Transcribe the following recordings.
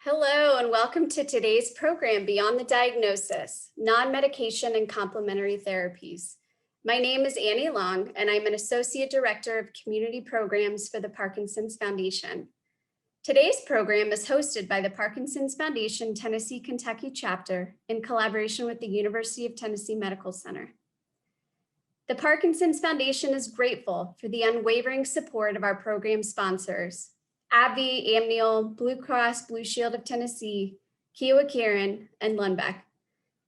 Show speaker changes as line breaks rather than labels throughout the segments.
Hello, and welcome to today's program, Beyond the Diagnosis, Non-Medication and Complementary Therapies. My name is Annie Long, and I'm an Associate Director of Community Programs for the Parkinson's Foundation. Today's program is hosted by the Parkinson's Foundation Tennessee Kentucky chapter in collaboration with the University of Tennessee Medical Center. The Parkinson's Foundation is grateful for the unwavering support of our program sponsors, AbbVie, Amneal, Blue Cross Blue Shield of Tennessee, Kiowa Kirin, and Lundbeck.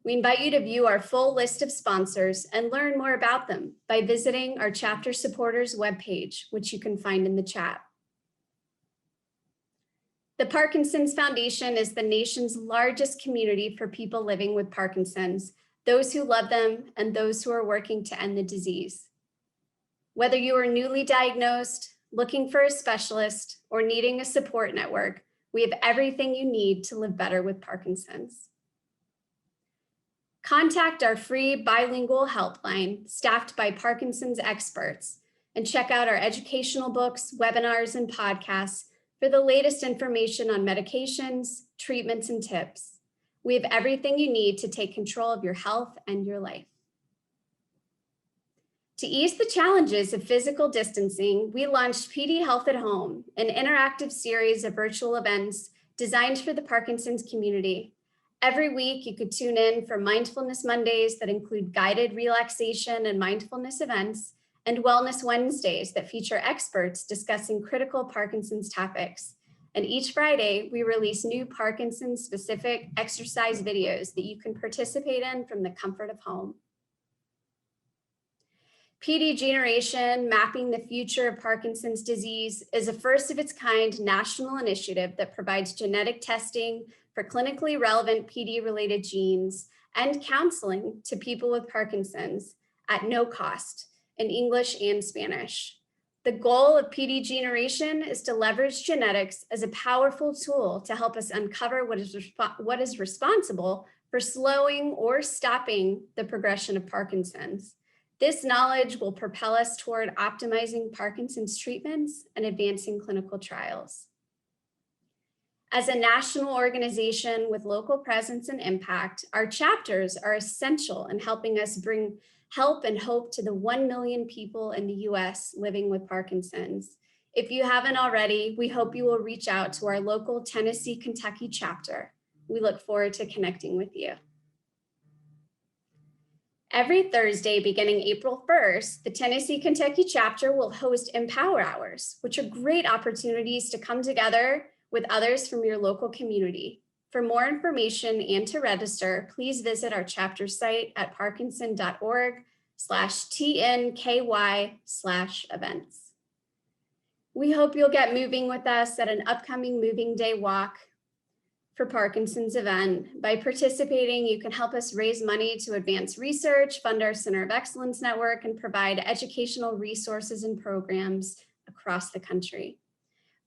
We invite you to view our full list of sponsors and learn more about them by visiting our chapter supporters webpage, which you can find in the chat. The Parkinson's Foundation is the nation's largest community for people living with Parkinson's, those who love them, and those who are working to end the disease. Whether you are newly diagnosed, looking for a specialist, or needing a support network, we have everything you need to live better with Parkinson's. Contact our free bilingual helpline staffed by Parkinson's experts and check out our educational books, webinars, and podcasts for the latest information on medications, treatments, and tips. We have everything you need to take control of your health and your life. To ease the challenges of physical distancing, we launched PD Health at Home, an interactive series of virtual events designed for the Parkinson's community. Every week, you could tune in for Mindfulness Mondays that include guided relaxation and mindfulness events, and Wellness Wednesdays that feature experts discussing critical Parkinson's topics. And each Friday, we release new Parkinson's-specific exercise videos that you can participate in from the comfort of home. PD Generation, Mapping the Future of Parkinson's Disease, is a first-of-its-kind national initiative that provides genetic testing for clinically relevant PD-related genes and counseling to people with Parkinson's at no cost in English and Spanish. The goal of PD Generation is to leverage genetics as a powerful tool to help us uncover what is responsible for slowing or stopping the progression of Parkinson's. This knowledge will propel us toward optimizing Parkinson's treatments and advancing clinical trials. As a national organization with local presence and impact, our chapters are essential in helping us bring help and hope to the 1 million people in the US living with Parkinson's. If you haven't already, we hope you will reach out to our local Tennessee Kentucky chapter. We look forward to connecting with you. Every Thursday, beginning April 1st, the Tennessee Kentucky chapter will host Empower Hours, which are great opportunities to come together with others from your local community. For more information and to register, please visit our chapter site at parkinson.org/TNKY/events. We hope you'll get moving with us at an upcoming Moving Day Walk for Parkinson's event. By participating, you can help us raise money to advance research, fund our Center of Excellence network, and provide educational resources and programs across the country.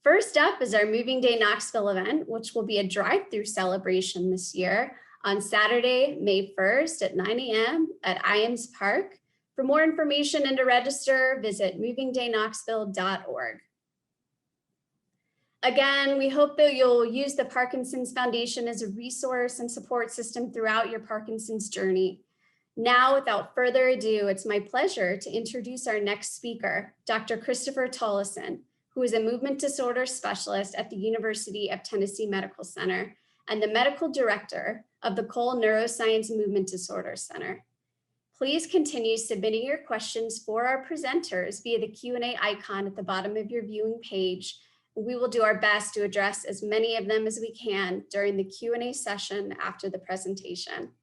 First up is our Moving Day Knoxville event, which will be a drive-through celebration this year on Saturday, May 1st at 9 a.m. at Iams Park. For more information and to register, visit movingdayknoxville.org. Again, we hope that you'll use the Parkinson's Foundation as a resource and support system throughout your Parkinson's journey. Now, without further ado, it's my pleasure to introduce our next speaker, Dr. Christopher Tolleson, who is a movement disorder specialist at the University of Tennessee Medical Center and the medical director of the Cole Neuroscience Movement Disorder Center. Please continue submitting your questions for our presenters via the Q&A icon at the bottom of your viewing page. We will do our best to address as many of them as we can during the Q&A session after the presentation.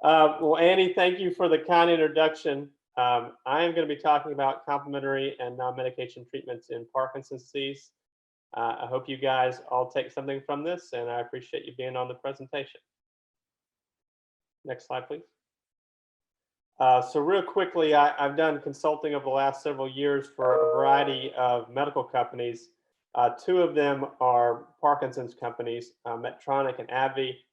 Well, Annie, thank you for the kind introduction. I am going to be talking about complementary and non-medication treatments in Parkinson's disease. I hope you guys all take something from this, and I appreciate you being on the presentation. Next slide, please. So real quickly, I've done consulting over the last several years for a variety of medical companies. Two of them are Parkinson's companies, Medtronic and AbbVie.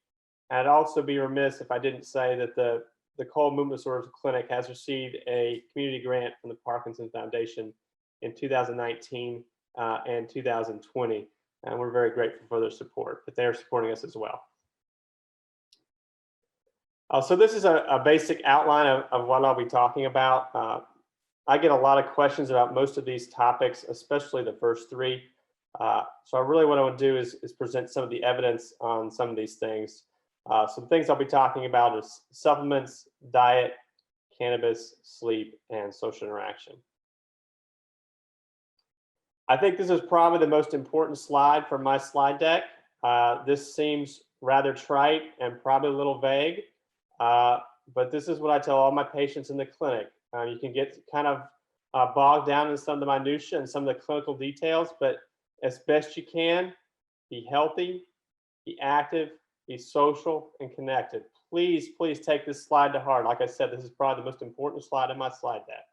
I'd also be remiss if I didn't say that the Cole Movement Disorders Clinic has received a community grant from the Parkinson Foundation in 2019 and 2020. and we're very grateful for their support, but they're supporting us as well. So this is a basic outline of what I'll be talking about. I get a lot of questions about most of these topics, especially the first three. So really what I want to do is present some of the evidence on some of these things. Some things I'll be talking about is supplements, diet, cannabis, sleep, and social interaction. I think this is probably the most important slide from my slide deck. This seems rather trite and probably a little vague, but this is what I tell all my patients in the clinic. You can get kind of bogged down in some of the minutia and some of the clinical details, but as best you can, be healthy, be active, be social, and connected. Please, please take this slide to heart. Like I said, this is probably the most important slide in my slide deck.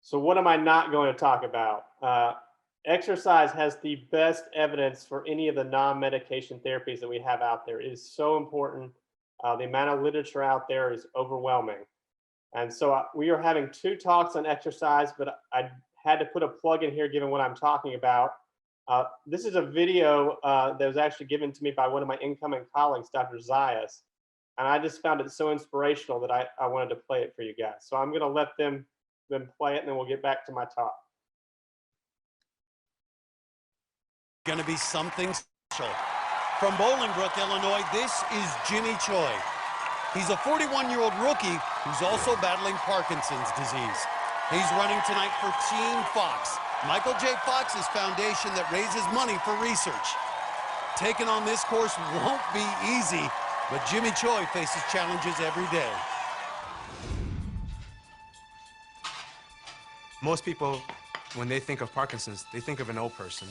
So what am I not going to talk about? Exercise has the best evidence for any of the non-medication therapies that we have out there. It is so important. The amount of literature out there is overwhelming. And so we are having 2 talks on exercise, but I had to put a plug in here given what I'm talking about. This is a video that was actually given to me by one of my incoming colleagues, Dr. Zayas. And I just found it so inspirational that I wanted to play it for you guys. So I'm going to let them play it, and then we'll get back to my talk.
Going to be something special. From Bolingbrook, Illinois, this is Jimmy Choi. He's a 41-year-old rookie who's also battling Parkinson's disease. He's running tonight for Team Fox, Michael J. Fox's foundation that raises money for research. Taking on this course won't be easy, but Jimmy Choi faces challenges every day.
Most people, when they think of Parkinson's, they think of an old person.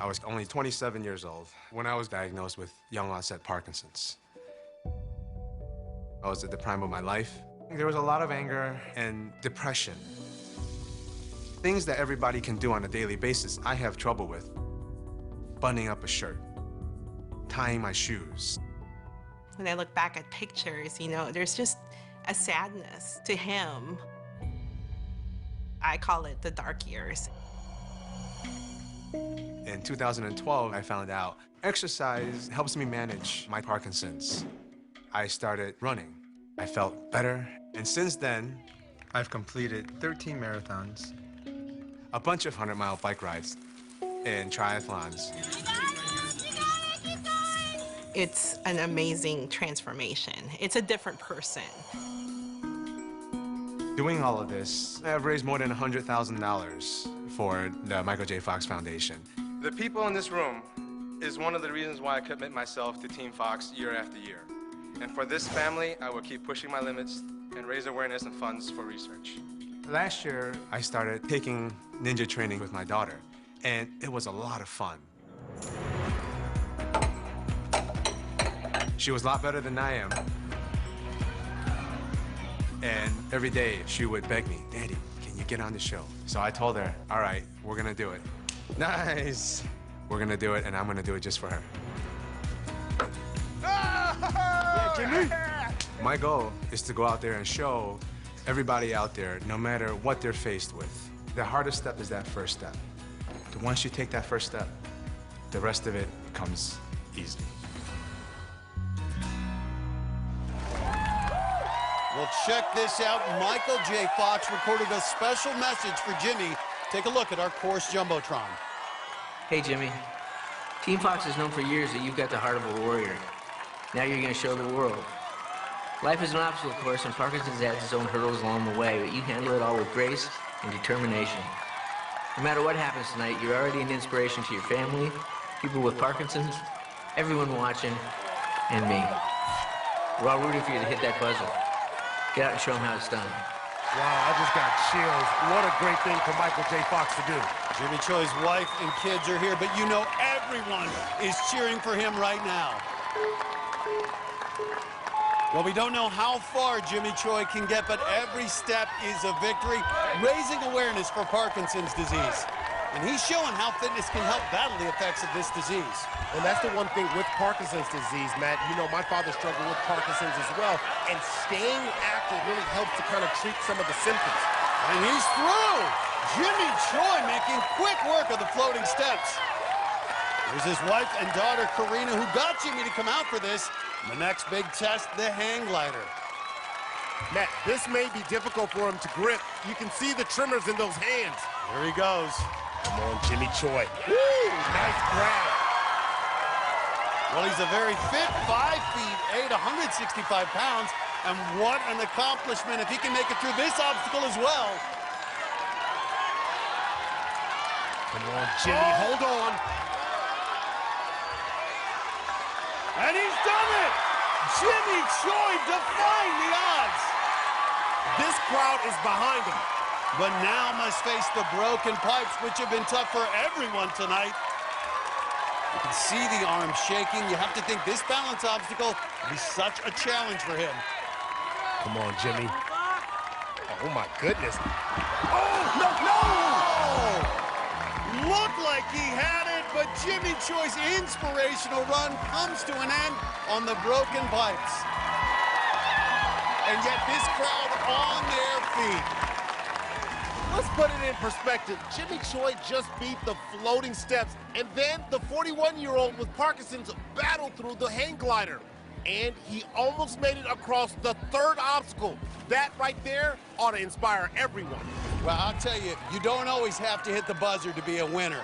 I was only 27 years old when I was diagnosed with young onset Parkinson's. I was at the prime of my life. There was a lot of anger and depression. Things that everybody can do on a daily basis, I have trouble with. Buttoning up a shirt, tying my shoes.
When I look back at pictures, you know, there's just a sadness to him. I call it the dark years.
In 2012, I found out exercise helps me manage my Parkinson's. I started running. I felt better. And since then, I've completed 13 marathons, a bunch of 100-mile bike rides, and triathlons.
It's an amazing transformation. It's a different person.
Doing all of this, I've raised more than $100,000 for the Michael J. Fox Foundation. The people in this room is one of the reasons why I commit myself to Team Fox year after year. And for this family, I will keep pushing my limits and raise awareness and funds for research. Last year, I started taking ninja training with my daughter, and it was a lot of fun. She was a lot better than I am. And every day, she would beg me, "Daddy, can you get on the show?" So I told her, "All right, we're gonna do it." Nice! We're gonna do it, and I'm gonna do it just for her. Yeah, Jimmy! My goal is to go out there and show everybody out there, no matter what they're faced with, the hardest step is that first step. But once you take that first step, the rest of it comes easy.
Well, check this out. Michael J. Fox recorded a special message for Jimmy. Take a look at our course Jumbotron.
Hey, Jimmy. Team Fox has known for years that you've got the heart of a warrior. Now you're going to show the world. Life is an obstacle course, and Parkinson's adds its own hurdles along the way, but you handle it all with grace and determination. No matter what happens tonight, you're already an inspiration to your family, people with Parkinson's, everyone watching, and me. We're all rooting for you to hit that buzzer. Get out and show them how it's done.
Wow, I just got chills. What a great thing for Michael J. Fox to do.
Jimmy Choi's wife and kids are here, but you know everyone is cheering for him right now. Well, we don't know how far Jimmy Choi can get, but every step is a victory, raising awareness for Parkinson's disease. And he's showing how fitness can help battle the effects of this disease.
And that's the one thing with Parkinson's disease, Matt. You know, my father struggled with Parkinson's as well, and staying active really helps to kind of treat some of the symptoms.
And he's through. Jimmy Choi making quick work of the floating steps. Here's his wife and daughter, Karina, who got Jimmy to come out for this. The next big test, the hang glider.
Matt, this may be difficult for him to grip. You can see the tremors in those hands.
Here he goes.
Come on, Jimmy Choi. Woo! Nice grab.
Well, he's a very fit 5 feet 8, 165 pounds. And what an accomplishment if he can make it through this obstacle as well.
Come on, Jimmy, hold on.
And he's done it! Jimmy Choi defying the odds.
This crowd is behind him.
But now must face the broken pipes, which have been tough for everyone tonight. You can see the arm shaking. You have to think this balance obstacle will be such a challenge for him.
Come on, Jimmy. Oh, my goodness.
Oh, no! Looked like he had it, but Jimmy Choi's inspirational run comes to an end on the broken pipes. And yet this crowd on their feet.
Let's put it in perspective. Jimmy Choi just beat the floating steps, and then the 41-year-old with Parkinson's battled through the hang glider. And he almost made it across the third obstacle. That right there ought to inspire everyone.
Well, I'll tell you, you don't always have to hit the buzzer to be a winner.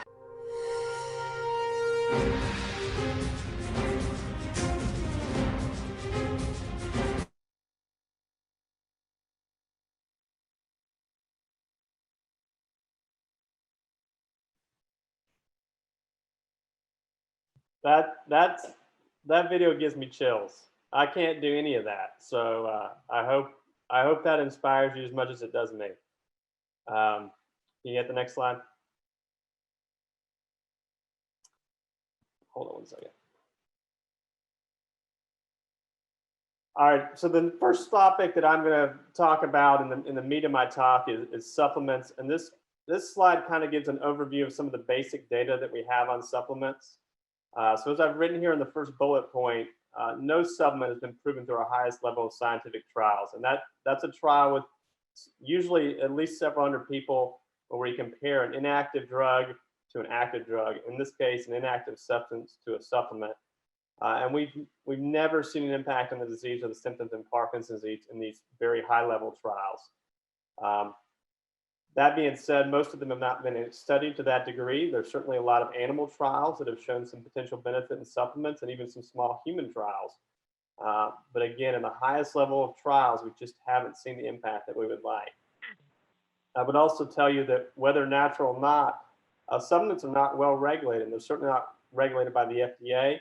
That video gives me chills. I can't do any of that. So I hope that inspires you as much as it does me. Can you get the next slide? Hold on one second. All right, so the first topic that I'm going to talk about in the meat of my talk is supplements. And this slide kind of gives an overview of some of the basic data that we have on supplements. So as I've written here in the first bullet point, no supplement has been proven to our highest level of scientific trials. And that's a trial with usually at least several hundred people where we compare an inactive drug to an active drug, in this case, an inactive substance to a supplement. And we've never seen an impact on the disease or the symptoms in Parkinson's disease in these very high level trials. That being said, most of them have not been studied to that degree. There's certainly a lot of animal trials that have shown some potential benefit in supplements and even some small human trials. But again, in the highest level of trials, we just haven't seen the impact that we would like. I would also tell you that whether natural or not, supplements are not well regulated. They're certainly not regulated by the FDA.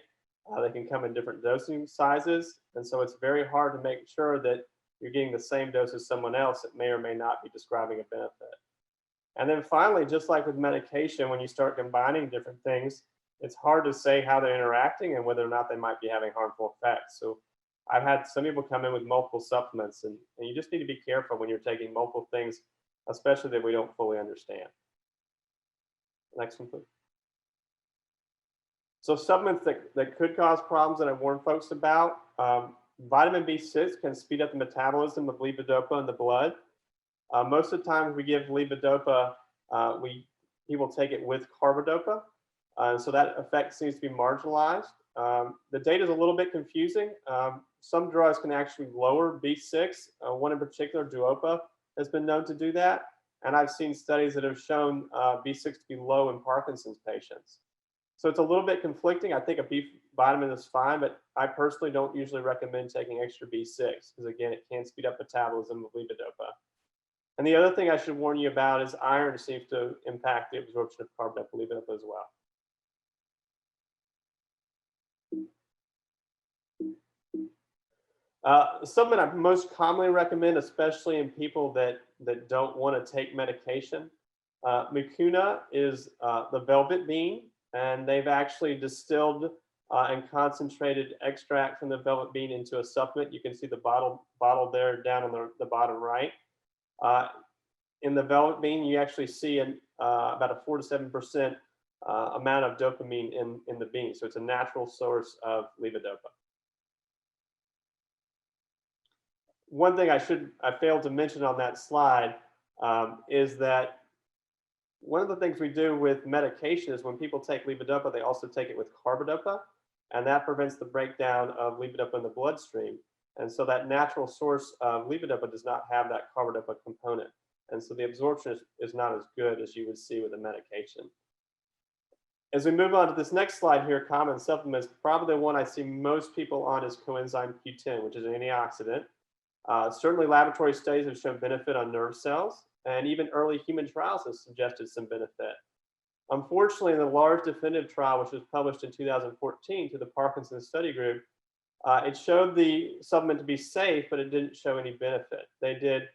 They can come in different dosing sizes. And so it's very hard to make sure that you're getting the same dose as someone else that may or may not be describing a benefit. And then finally, just like with medication, when you start combining different things, it's hard to say how they're interacting and whether or not they might be having harmful effects. So I've had some people come in with multiple supplements, and you just need to be careful when you're taking multiple things, especially that we don't fully understand. Next one, please. So supplements that could cause problems that I've warned folks about, vitamin B6 can speed up the metabolism of levodopa in the blood. Most of the time we give levodopa, people take it with carbidopa. So that effect seems to be marginalized. The data is a little bit confusing. Some drugs can actually lower B6. One in particular, Duopa, has been known to do that. And I've seen studies that have shown B6 to be low in Parkinson's patients. So it's a little bit conflicting. I think a B vitamin is fine, but I personally don't usually recommend taking extra B6 because again, it can speed up metabolism of levodopa. And the other thing I should warn you about is iron seems to impact the absorption of carbidopa levodopa as well. Something I most commonly recommend, especially in people that don't want to take medication, Mucuna is the velvet bean, and they've actually distilled and concentrated extract from the velvet bean into a supplement. You can see the bottle there down on the bottom right. In the velvet bean, you actually see about a 4 to 7% amount of dopamine in the bean. So it's a natural source of levodopa. One thing I failed to mention on that slide is that one of the things we do with medication is when people take levodopa, they also take it with carbidopa, and that prevents the breakdown of levodopa in the bloodstream. And so that natural source of levodopa does not have that carbidopa component. And so the absorption is not as good as you would see with a medication. As we move on to this next slide here, common supplements, probably the one I see most people on is coenzyme Q10, which is an antioxidant. Certainly laboratory studies have shown benefit on nerve cells, and even early human trials have suggested some benefit. Unfortunately, in the large definitive trial, which was published in 2014 to the Parkinson study group, it showed the supplement to be safe, but it didn't show any benefit. They did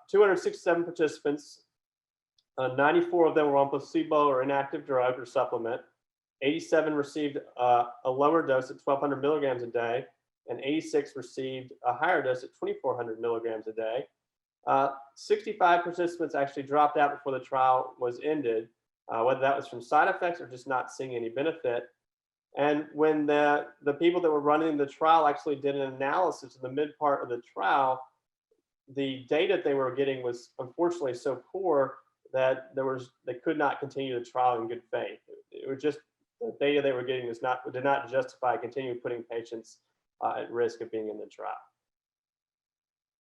267 participants. 94 of them were on placebo or inactive drug or supplement. 87 received a lower dose at 1,200 milligrams a day, and 86 received a higher dose at 2,400 milligrams a day. 65 participants actually dropped out before the trial was ended, whether that was from side effects or just not seeing any benefit. And when the people that were running the trial actually did an analysis in the mid part of the trial, the data they were getting was unfortunately so poor that they could not continue the trial in good faith. It was just the data they were getting did not justify continuing putting patients at risk of being in the trial.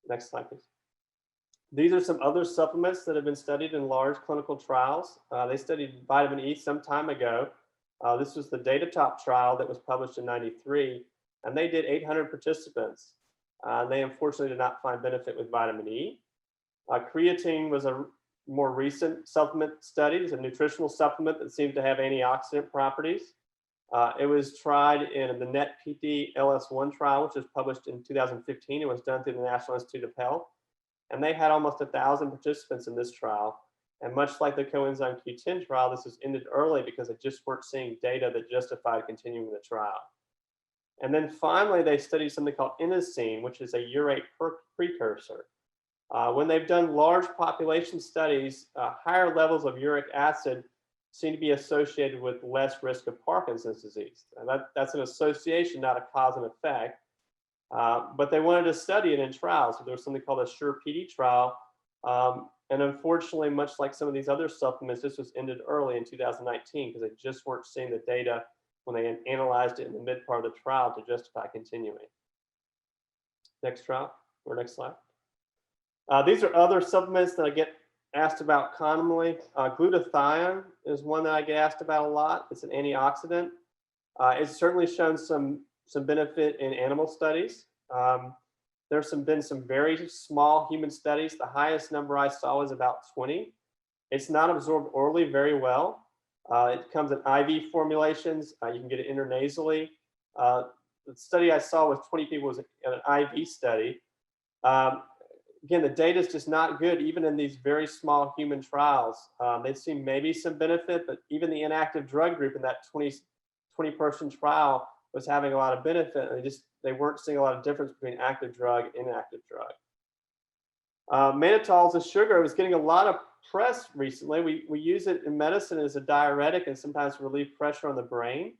Next slide, please. These are some other supplements that have been studied in large clinical trials. They studied vitamin E some time ago. This was the DataTop trial that was published in '93, and they did 800 participants. They unfortunately did not find benefit with vitamin E. Creatine was a more recent supplement study. It's a nutritional supplement that seems to have antioxidant properties. It was tried in the NET-PT LS1 trial, which was published in 2015. It was done through the National Institute of Health. And they had almost 1,000 participants in this trial. And much like the coenzyme Q10 trial, this was ended early because they just weren't seeing data that justified continuing the trial. And then finally, they studied something called inosine, which is a urate precursor. When they've done large population studies, higher levels of uric acid seem to be associated with less risk of Parkinson's disease. And that's an association, not a cause and effect. But they wanted to study it in trials. So there was something called a SURE-PD trial. And unfortunately, much like some of these other supplements, this was ended early in 2019 because they just weren't seeing the data when they analyzed it in the mid part of the trial to justify continuing. Next trial, or next slide. These are other supplements that I get asked about commonly. Glutathione is one that I get asked about a lot. It's an antioxidant. It's certainly shown some benefit in animal studies. There's been some very small human studies. The highest number I saw was about 20. It's not absorbed orally very well. It comes in IV formulations. You can get it intranasally. The study I saw with 20 people was an IV study. Again, the data is just not good, even in these very small human trials. They've seen maybe some benefit, but even the inactive drug group in that 20-person trial was having a lot of benefit. And they weren't seeing a lot of difference between active drug and inactive drug. Mannitol is a sugar. It was getting a lot of press recently. We use it in medicine as a diuretic and sometimes relieve pressure on the brain.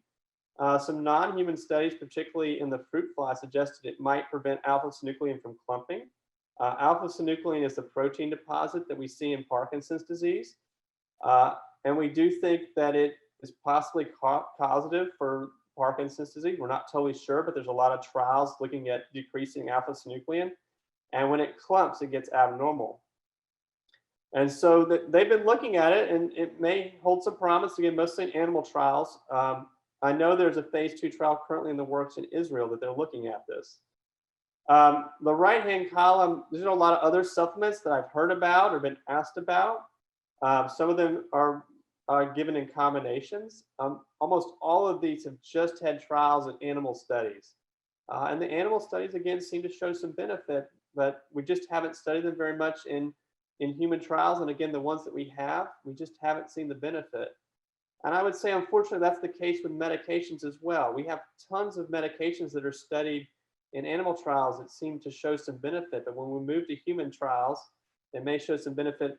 Some non-human studies, particularly in the fruit fly, suggested it might prevent alpha-synuclein from clumping. Alpha-synuclein is the protein deposit that we see in Parkinson's disease. And we do think that it is possibly causative for Parkinson's disease. We're not totally sure, but there's a lot of trials looking at decreasing alpha-synuclein. And when it clumps, it gets abnormal. And so they've been looking at it, and it may hold some promise, again, mostly in animal trials. I know there's a phase 2 trial currently in the works in Israel that they're looking at this. The right-hand column, there's a lot of other supplements that I've heard about or been asked about. Some of them are given in combinations. Almost all of these have just had trials in animal studies. And the animal studies, again, seem to show some benefit, but we just haven't studied them very much in human trials. And again, the ones that we just haven't seen the benefit. And I would say, unfortunately, that's the case with medications as well. We have tons of medications that are studied in animal trials that seem to show some benefit, but when we move to human trials, they may show some benefit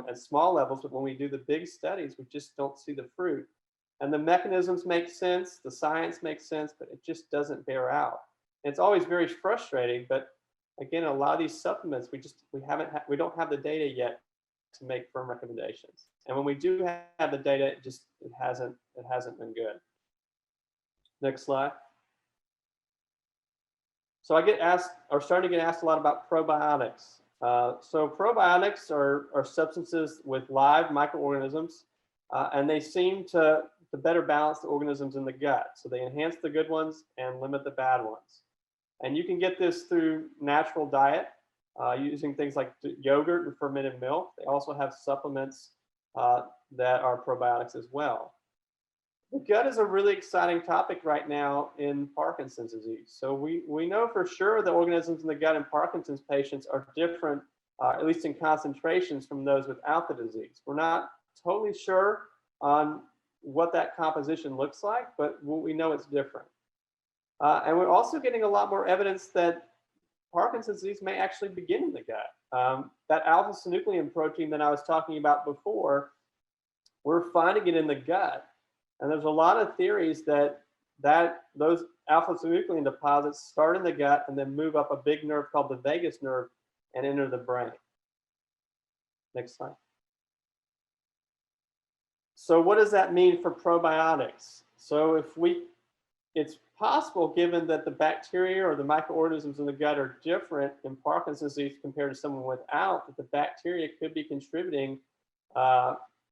at small levels, but when we do the big studies, we just don't see the fruit. And the mechanisms make sense, the science makes sense, but it just doesn't bear out. And it's always very frustrating, but again, a lot of these supplements, we don't have the data yet to make firm recommendations. And when we do have the data, it hasn't been good. Next slide. So I get asked, or starting to get asked a lot about probiotics. So probiotics are substances with live microorganisms, and they seem to better balance the organisms in the gut. So they enhance the good ones and limit the bad ones. And you can get this through natural diet, using things like yogurt and fermented milk. They also have supplements that are probiotics as well. The gut is a really exciting topic right now in Parkinson's disease. So we know for sure the organisms in the gut in Parkinson's patients are different, at least in concentrations, from those without the disease. We're not totally sure on what that composition looks like, but we know it's different. And we're also getting a lot more evidence that Parkinson's disease may actually begin in the gut. That alpha-synuclein protein that I was talking about before, we're finding it in the gut. And there's a lot of theories that those alpha-synuclein deposits start in the gut and then move up a big nerve called the vagus nerve and enter the brain. Next slide. So what does that mean for probiotics? So it's possible, given that the bacteria or the microorganisms in the gut are different in Parkinson's disease compared to someone without, that the bacteria could be contributing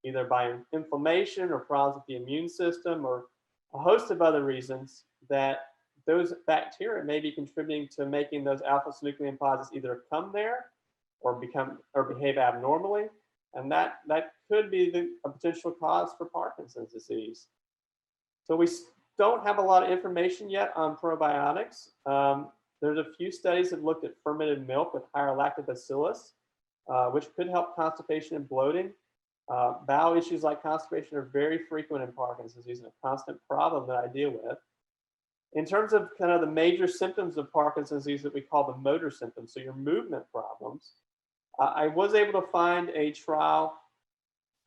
either by inflammation or problems with the immune system or a host of other reasons, that those bacteria may be contributing to making those alpha-synuclein deposits either come there or behave abnormally. And that could be a potential cause for Parkinson's disease. So we don't have a lot of information yet on probiotics. There's a few studies that looked at fermented milk with higher lactobacillus, which could help constipation and bloating. Bowel issues like constipation are very frequent in Parkinson's disease and a constant problem that I deal with. In terms of kind of the major symptoms of Parkinson's disease that we call the motor symptoms, so your movement problems, I was able to find a trial,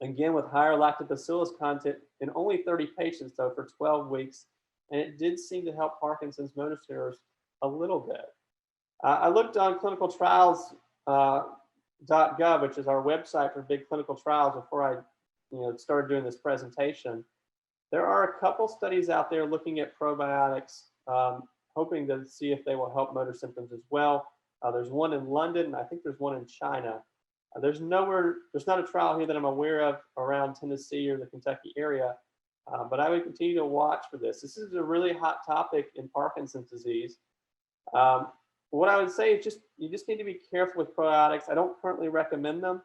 again with higher lactobacillus content, in only 30 patients though for 12 weeks, and it did seem to help Parkinson's motor skills a little bit. I looked on clinicaltrials.gov, which is our website for big clinical trials, before I started doing this presentation. There are a couple studies out there looking at probiotics, hoping to see if they will help motor symptoms as well. There's one in London, and I think there's one in China. There's not a trial here that I'm aware of around Tennessee or the Kentucky area, but I would continue to watch for this. This is a really hot topic in Parkinson's disease. What I would say is you just need to be careful with probiotics. I don't currently recommend them.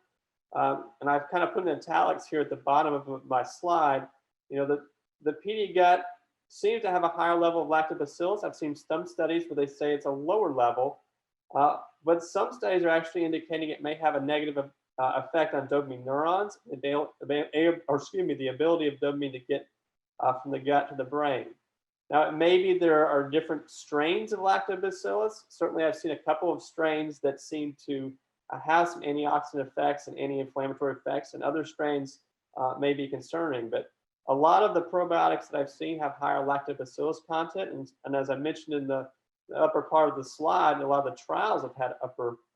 And I've kind of put in italics here at the bottom of my slide. The PD gut seems to have a higher level of lactobacillus. I've seen some studies where they say it's a lower level, but some studies are actually indicating it may have a negative effect on dopamine neurons, the ability of dopamine to get from the gut to the brain. Now, maybe there are different strains of lactobacillus. Certainly, I've seen a couple of strains that seem to have some antioxidant effects and anti-inflammatory effects, and other strains may be concerning. But a lot of the probiotics that I've seen have higher lactobacillus content, and as I mentioned in the upper part of the slide, a lot of the trials have had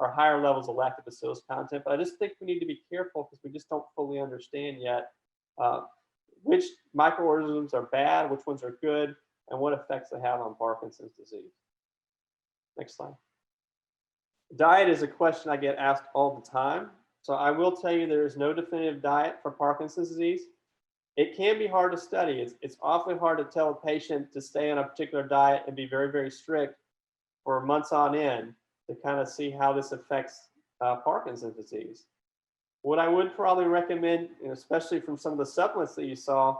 higher levels of lactobacillus content. But I just think we need to be careful because we just don't fully understand yet which microorganisms are bad, which ones are good, and what effects they have on Parkinson's disease. Next slide. Diet is a question I get asked all the time. So I will tell you there is no definitive diet for Parkinson's disease. It can be hard to study. It's awfully hard to tell a patient to stay on a particular diet and be very, very strict for months on end to kind of see how this affects Parkinson's disease. What I would probably recommend, especially from some of the supplements that you saw,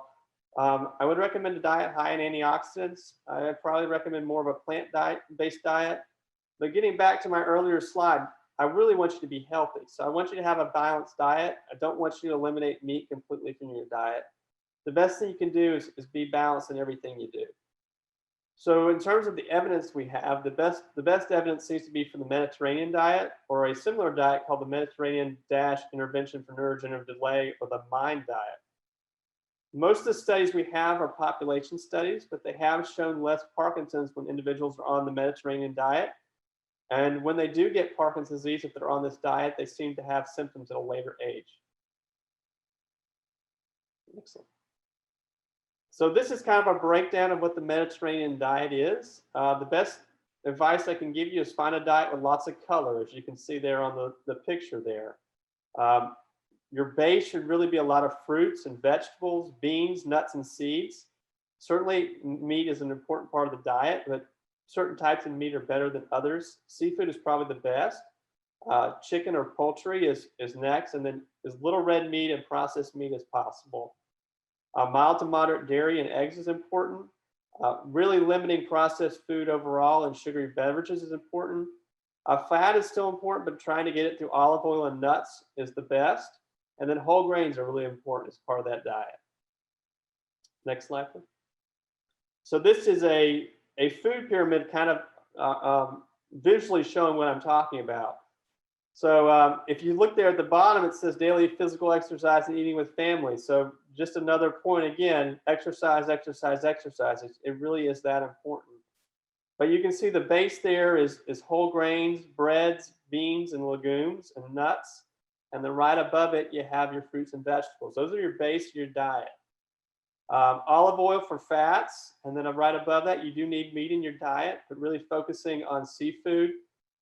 I would recommend a diet high in antioxidants. I'd probably recommend more of a plant-based diet. But getting back to my earlier slide, I really want you to be healthy. So I want you to have a balanced diet. I don't want you to eliminate meat completely from your diet. The best thing you can do is be balanced in everything you do. So in terms of the evidence we have, the best evidence seems to be from the Mediterranean diet, or a similar diet called the Mediterranean Intervention for Neurodegenerative Delay, or the MIND diet. Most of the studies we have are population studies, but they have shown less Parkinson's when individuals are on the Mediterranean diet. And when they do get Parkinson's disease, if they're on this diet, they seem to have symptoms at a later age. Excellent. So this is kind of a breakdown of what the Mediterranean diet is. The best advice I can give you is find a diet with lots of color, as you can see there on the picture there. Your base should really be a lot of fruits and vegetables, beans, nuts, and seeds. Certainly meat is an important part of the diet, but certain types of meat are better than others. Seafood is probably the best. Chicken or poultry is next, and then as little red meat and processed meat as possible. Mild to moderate dairy and eggs is important. Really limiting processed food overall and sugary beverages is important. Fat is still important, but trying to get it through olive oil and nuts is the best. And then whole grains are really important as part of that diet. Next slide, please. So this is a food pyramid kind of visually showing what I'm talking about. So if you look there at the bottom, it says daily physical exercise and eating with family. So just another point again, exercise, exercise, exercise. It really is that important. But you can see the base there is whole grains, breads, beans, and legumes, and nuts. And then right above it, you have your fruits and vegetables. Those are your base of your diet. Olive oil for fats, and then right above that, you do need meat in your diet, but really focusing on seafood.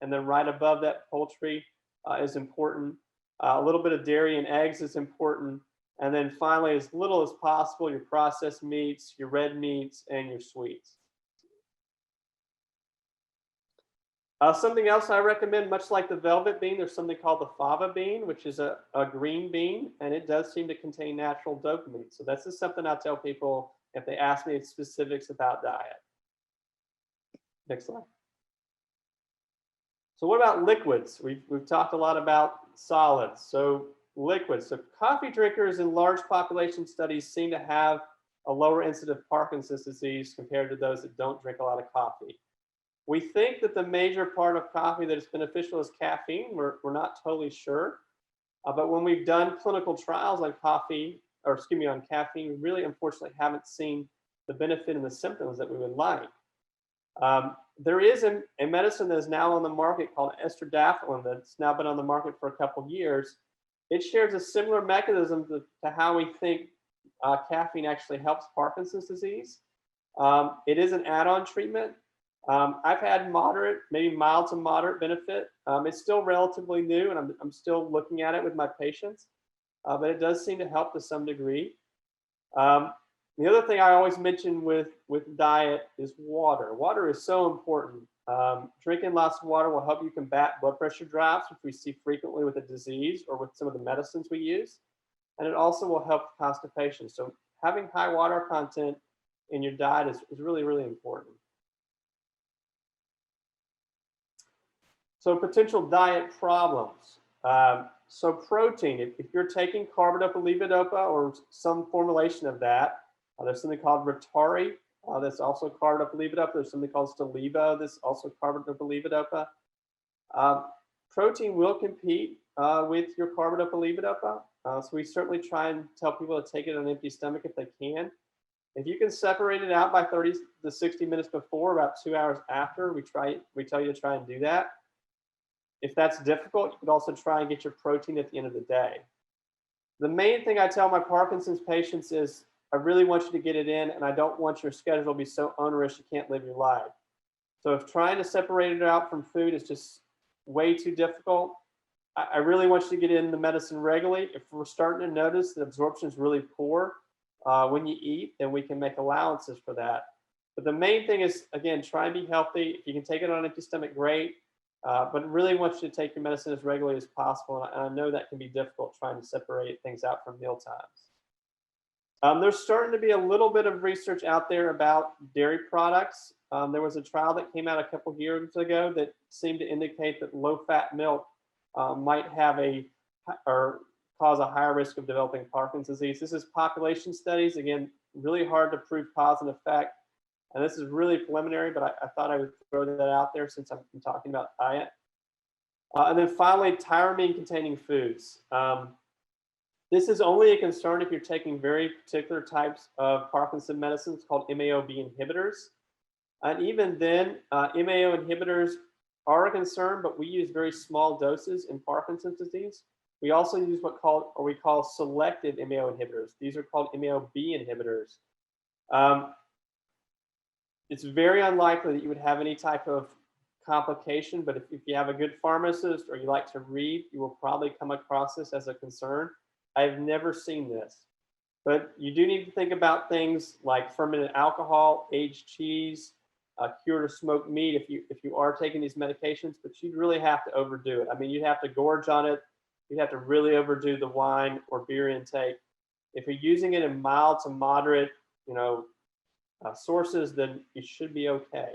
And then right above that, poultry is important. A little bit of dairy and eggs is important. And then finally, as little as possible, your processed meats, your red meats, and your sweets. Something else I recommend, much like the velvet bean, there's something called the fava bean, which is a green bean, and it does seem to contain natural dopamine. So this is something I tell people if they ask me specifics about diet. Next slide. So what about liquids? We've talked a lot about solids. So liquids. So coffee drinkers in large population studies seem to have a lower incidence of Parkinson's disease compared to those that don't drink a lot of coffee. We think that the major part of coffee that is beneficial is caffeine. We're not totally sure. But when we've done clinical trials on coffee, or excuse me, on caffeine, we really unfortunately haven't seen the benefit and the symptoms that we would like. There is a medicine that is now on the market called estradiol that's now been on the market for a couple of years. It shares a similar mechanism to how we think caffeine actually helps Parkinson's disease. It is an add-on treatment. I've had moderate, maybe mild to moderate benefit. It's still relatively new, and I'm still looking at it with my patients, but it does seem to help to some degree. The other thing I always mention with diet is water. Water is so important. Drinking lots of water will help you combat blood pressure drops, which we see frequently with the disease or with some of the medicines we use. And it also will help constipation. So having high water content in your diet is really, really important. So potential diet problems. So protein, if you're taking carbidopa levodopa or some formulation of that, there's something called Dietary, that's also carbidopa levodopa. There's something called Stalevo, that's also carbidopa levodopa. Protein will compete with your carbidopa levodopa. So we certainly try and tell people to take it on an empty stomach if they can. If you can separate it out by 30 to 60 minutes before, about 2 hours after, we tell you to try and do that. If that's difficult, you could also try and get your protein at the end of the day. The main thing I tell my Parkinson's patients is, I really want you to get it in, and I don't want your schedule to be so onerous you can't live your life. So if trying to separate it out from food is just way too difficult, I really want you to get in the medicine regularly. If we're starting to notice that absorption is really poor when you eat, then we can make allowances for that. But the main thing is, again, try and be healthy. If you can take it on an empty stomach, great. But really want you to take your medicine as regularly as possible. And I know that can be difficult trying to separate things out from meal times. There's starting to be a little bit of research out there about dairy products. There was a trial that came out a couple of years ago that seemed to indicate that low-fat milk might have or cause a higher risk of developing Parkinson's disease. This is population studies. Again, really hard to prove cause and effect. And this is really preliminary, but I thought I would throw that out there since I'm talking about diet. And then finally, tyramine-containing foods. This is only a concern if you're taking very particular types of Parkinson medicines called MAO-B inhibitors. And even then, MAO inhibitors are a concern, but we use very small doses in Parkinson's disease. We also use we call selective MAO inhibitors. These are called MAO-B inhibitors. It's very unlikely that you would have any type of complication, but if you have a good pharmacist or you like to read, you will probably come across this as a concern. I've never seen this, but you do need to think about things like fermented alcohol, aged cheese, cured or smoked meat if you are taking these medications, but you'd really have to overdo it. I mean, you'd have to gorge on it. You'd have to really overdo the wine or beer intake. If you're using it in mild to moderate, sources, then you should be okay.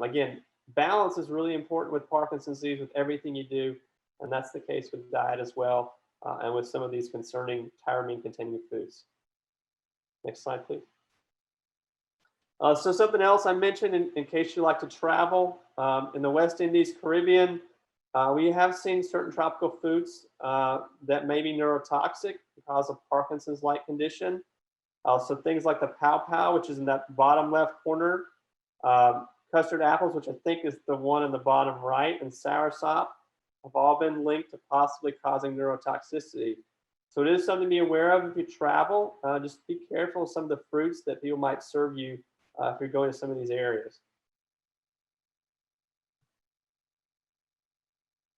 Again, balance is really important with Parkinson's disease with everything you do, and that's the case with diet as well, and with some of these concerning tyramine-containing foods. Next slide, please. So something else I mentioned in case you like to travel, in the West Indies, Caribbean, we have seen certain tropical foods that may be neurotoxic because of Parkinson's-like condition. So things like the pow-pow, which is in that bottom left corner, custard apples, which I think is the one in the bottom right, and soursop have all been linked to possibly causing neurotoxicity. So it is something to be aware of if you travel. Just be careful of some of the fruits that people might serve you if you're going to some of these areas.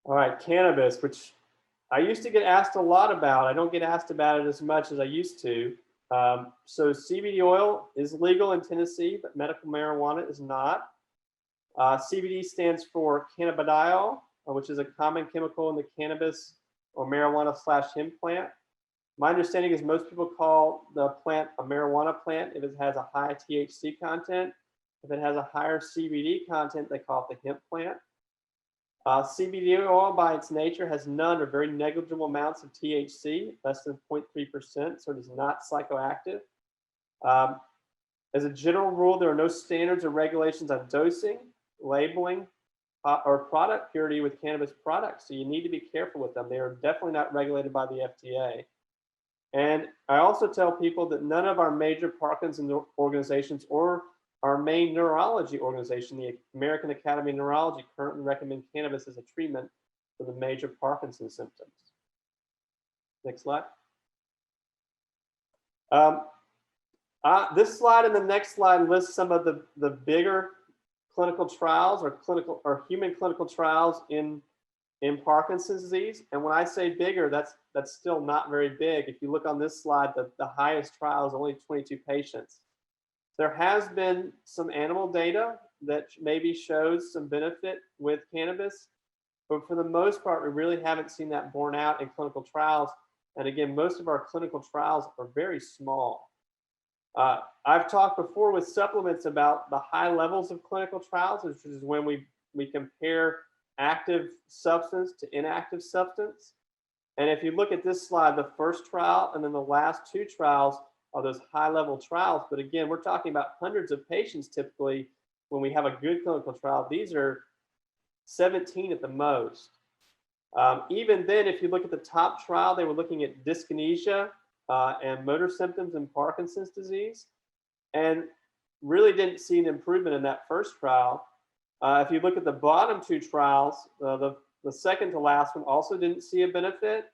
All right, cannabis, which I used to get asked a lot about. I don't get asked about it as much as I used to. So CBD oil is legal in Tennessee, but medical marijuana is not. CBD stands for cannabidiol, which is a common chemical in the cannabis or marijuana/hemp plant. My understanding is most people call the plant a marijuana plant if it has a high THC content. If it has a higher CBD content, they call it the hemp plant. CBD oil by its nature has none or very negligible amounts of THC, less than 0.3%, so it is not psychoactive. As a general rule, there are no standards or regulations on dosing, labeling, or product purity with cannabis products, so you need to be careful with them. They are definitely not regulated by the FDA. And I also tell people that none of our major Parkinson's organizations or our main neurology organization, the American Academy of Neurology, currently recommend cannabis as a treatment for the major Parkinson's symptoms. Next slide. This slide and the next slide lists some of the bigger clinical trials or human clinical trials in Parkinson's disease. And when I say bigger, that's still not very big. If you look on this slide, the highest trial is only 22 patients. There has been some animal data that maybe shows some benefit with cannabis, but for the most part, we really haven't seen that borne out in clinical trials. And again, most of our clinical trials are very small. I've talked before with supplements about the high levels of clinical trials, which is when we compare active substance to inactive substance. And if you look at this slide, the first trial and then the last two trials are those high-level trials. But again, we're talking about hundreds of patients typically when we have a good clinical trial. These are 17 at the most. Even then, if you look at the top trial, they were looking at dyskinesia and motor symptoms in Parkinson's disease, and really didn't see an improvement in that first trial. If you look at the bottom two trials, the second to last one also didn't see a benefit.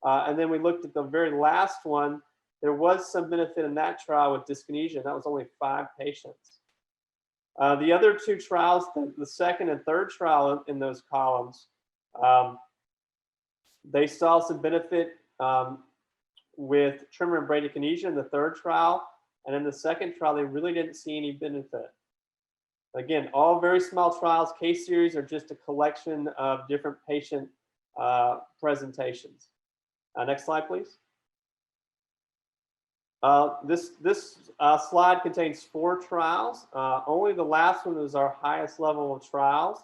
And then we looked at the very last one. There was some benefit in that trial with dyskinesia, and that was only 5 patients. The other two trials, the second and third trial in those columns, they saw some benefit with tremor and bradykinesia in the third trial, and in the second trial, they really didn't see any benefit. Again, all very small trials. Case series are just a collection of different patient presentations. Next slide, please. This slide contains 4 trials. Only the last one is our highest level of trials.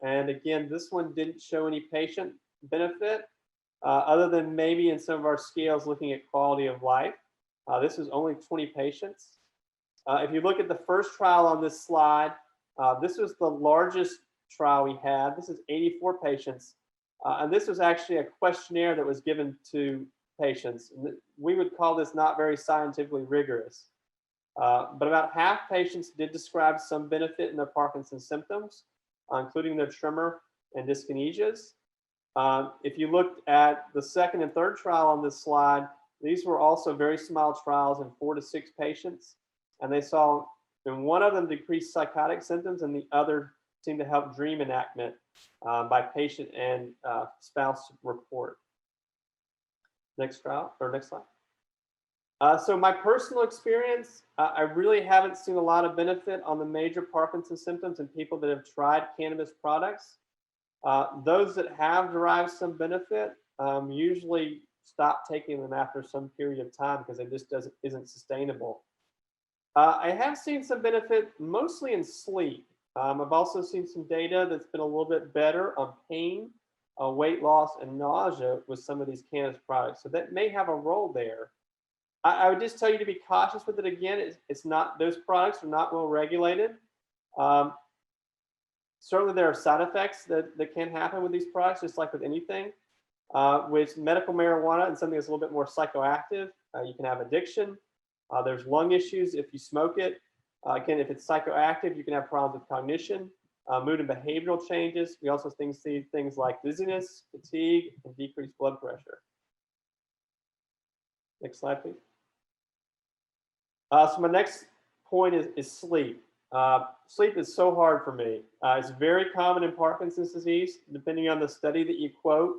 And again, this one didn't show any patient benefit other than maybe in some of our scales looking at quality of life. This was only 20 patients. If you look at the first trial on this slide, this was the largest trial we had. This is 84 patients. And this was actually a questionnaire that was given to patients. We would call this not very scientifically rigorous. But about half patients did describe some benefit in their Parkinson's symptoms, including their tremor and dyskinesias. If you looked at the second and third trial on this slide, these were also very small trials in 4 to 6 patients. And they saw in one of them decreased psychotic symptoms and the other seemed to help dream enactment by patient and spouse report. Next trial, or next slide. So my personal experience, I really haven't seen a lot of benefit on the major Parkinson's symptoms in people that have tried cannabis products. Those that have derived some benefit usually stop taking them after some period of time because it just isn't sustainable. I have seen some benefit mostly in sleep. I've also seen some data that's been a little bit better on pain, weight loss, and nausea with some of these cannabis products. So that may have a role there. I would just tell you to be cautious with it. Again, it's not, those products are not well regulated. Certainly there are side effects that can happen with these products, just like with anything. With medical marijuana and something that's a little bit more psychoactive, you can have addiction. There's lung issues if you smoke it. Again, if it's psychoactive, you can have problems with cognition, mood and behavioral changes. We also see things like dizziness, fatigue, and decreased blood pressure. Next slide, please. So my next point is sleep. Sleep is so hard for me. It's very common in Parkinson's disease. Depending on the study that you quote,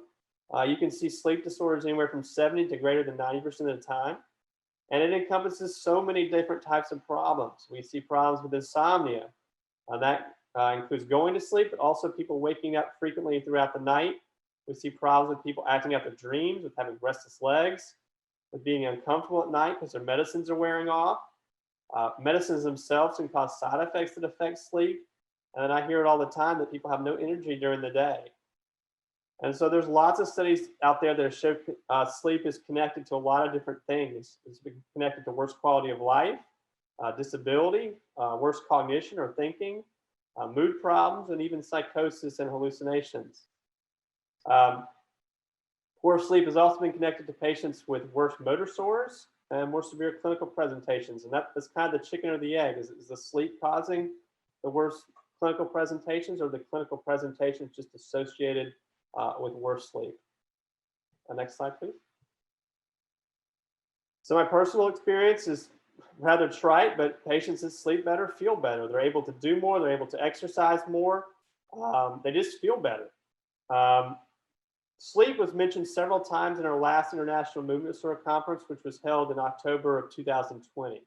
you can see sleep disorders anywhere from 70 to greater than 90% of the time. And it encompasses so many different types of problems. We see problems with insomnia. That includes going to sleep, but also people waking up frequently throughout the night. We see problems with people acting out their dreams, with having restless legs, with being uncomfortable at night because their medicines are wearing off. Medicines themselves can cause side effects that affect sleep. And I hear it all the time that people have no energy during the day. And so there's lots of studies out there that show sleep is connected to a lot of different things. It's connected to worse quality of life, disability, worse cognition or thinking, mood problems, and even psychosis and hallucinations. Poor sleep has also been connected to patients with worse motor sores and more severe clinical presentations. And that's kind of the chicken or the egg. Is the sleep causing the worst clinical presentations, or the clinical presentations just associated with worse sleep? Next slide, please. So my personal experience is rather trite, but patients that sleep better feel better. They're able to do more. They're able to exercise more. They just feel better. Sleep was mentioned several times in our last International Movement Disorder Conference, which was held in October of 2020.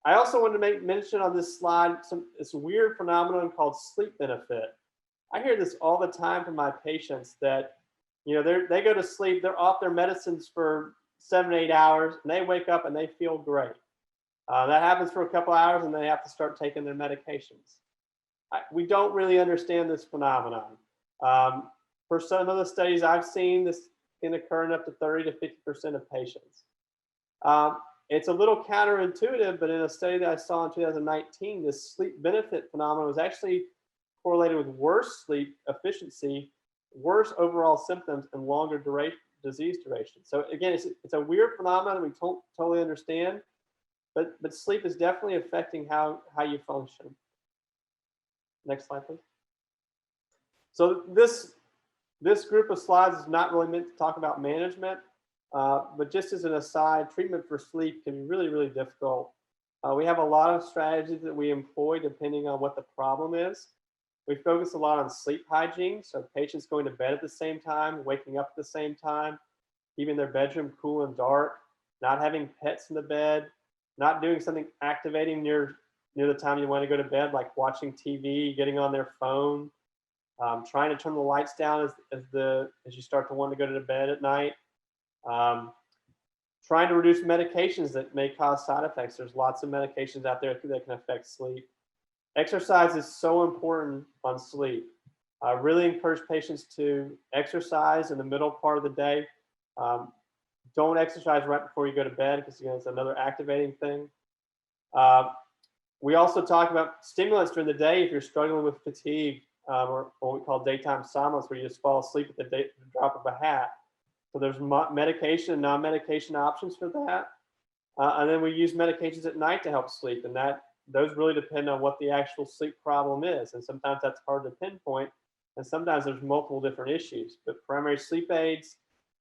I also want to make mention on this slide this weird phenomenon called sleep benefit. I hear this all the time from my patients that, you know, they go to sleep, they're off their medicines for 7 to 8 hours, and they wake up and they feel great. That happens for a couple hours, and they have to start taking their medications. We don't really understand this phenomenon. For some of the studies I've seen, this can occur in up to 30 to 50% of patients. It's a little counterintuitive, but in a study that I saw in 2019, this sleep benefit phenomenon was actually correlated with worse sleep efficiency, worse overall symptoms, and longer disease duration. So again, it's a weird phenomenon we don't totally understand, but sleep is definitely affecting how you function. Next slide, please. So this group of slides is not really meant to talk about management, but just as an aside, treatment for sleep can be really, really difficult. We have a lot of strategies that we employ depending on what the problem is. We focus a lot on sleep hygiene, so patients going to bed at the same time, waking up at the same time, keeping their bedroom cool and dark, not having pets in the bed, not doing something activating near the time you want to go to bed, like watching TV, getting on their phone, trying to turn the lights down as you start to want to go to bed at night, trying to reduce medications that may cause side effects. There's lots of medications out there that can affect sleep. Exercise is so important on sleep. I really encourage patients to exercise in the middle part of the day. Don't exercise right before you go to bed because, again, it's another activating thing. We also talk about stimulants during the day if you're struggling with fatigue, or what we call daytime somnolence, where you just fall asleep at the drop of a hat. So there's medication and non-medication options for that. And then we use medications at night to help sleep, and those really depend on what the actual sleep problem is. And sometimes that's hard to pinpoint, And sometimes there's multiple different issues, but primary sleep aids,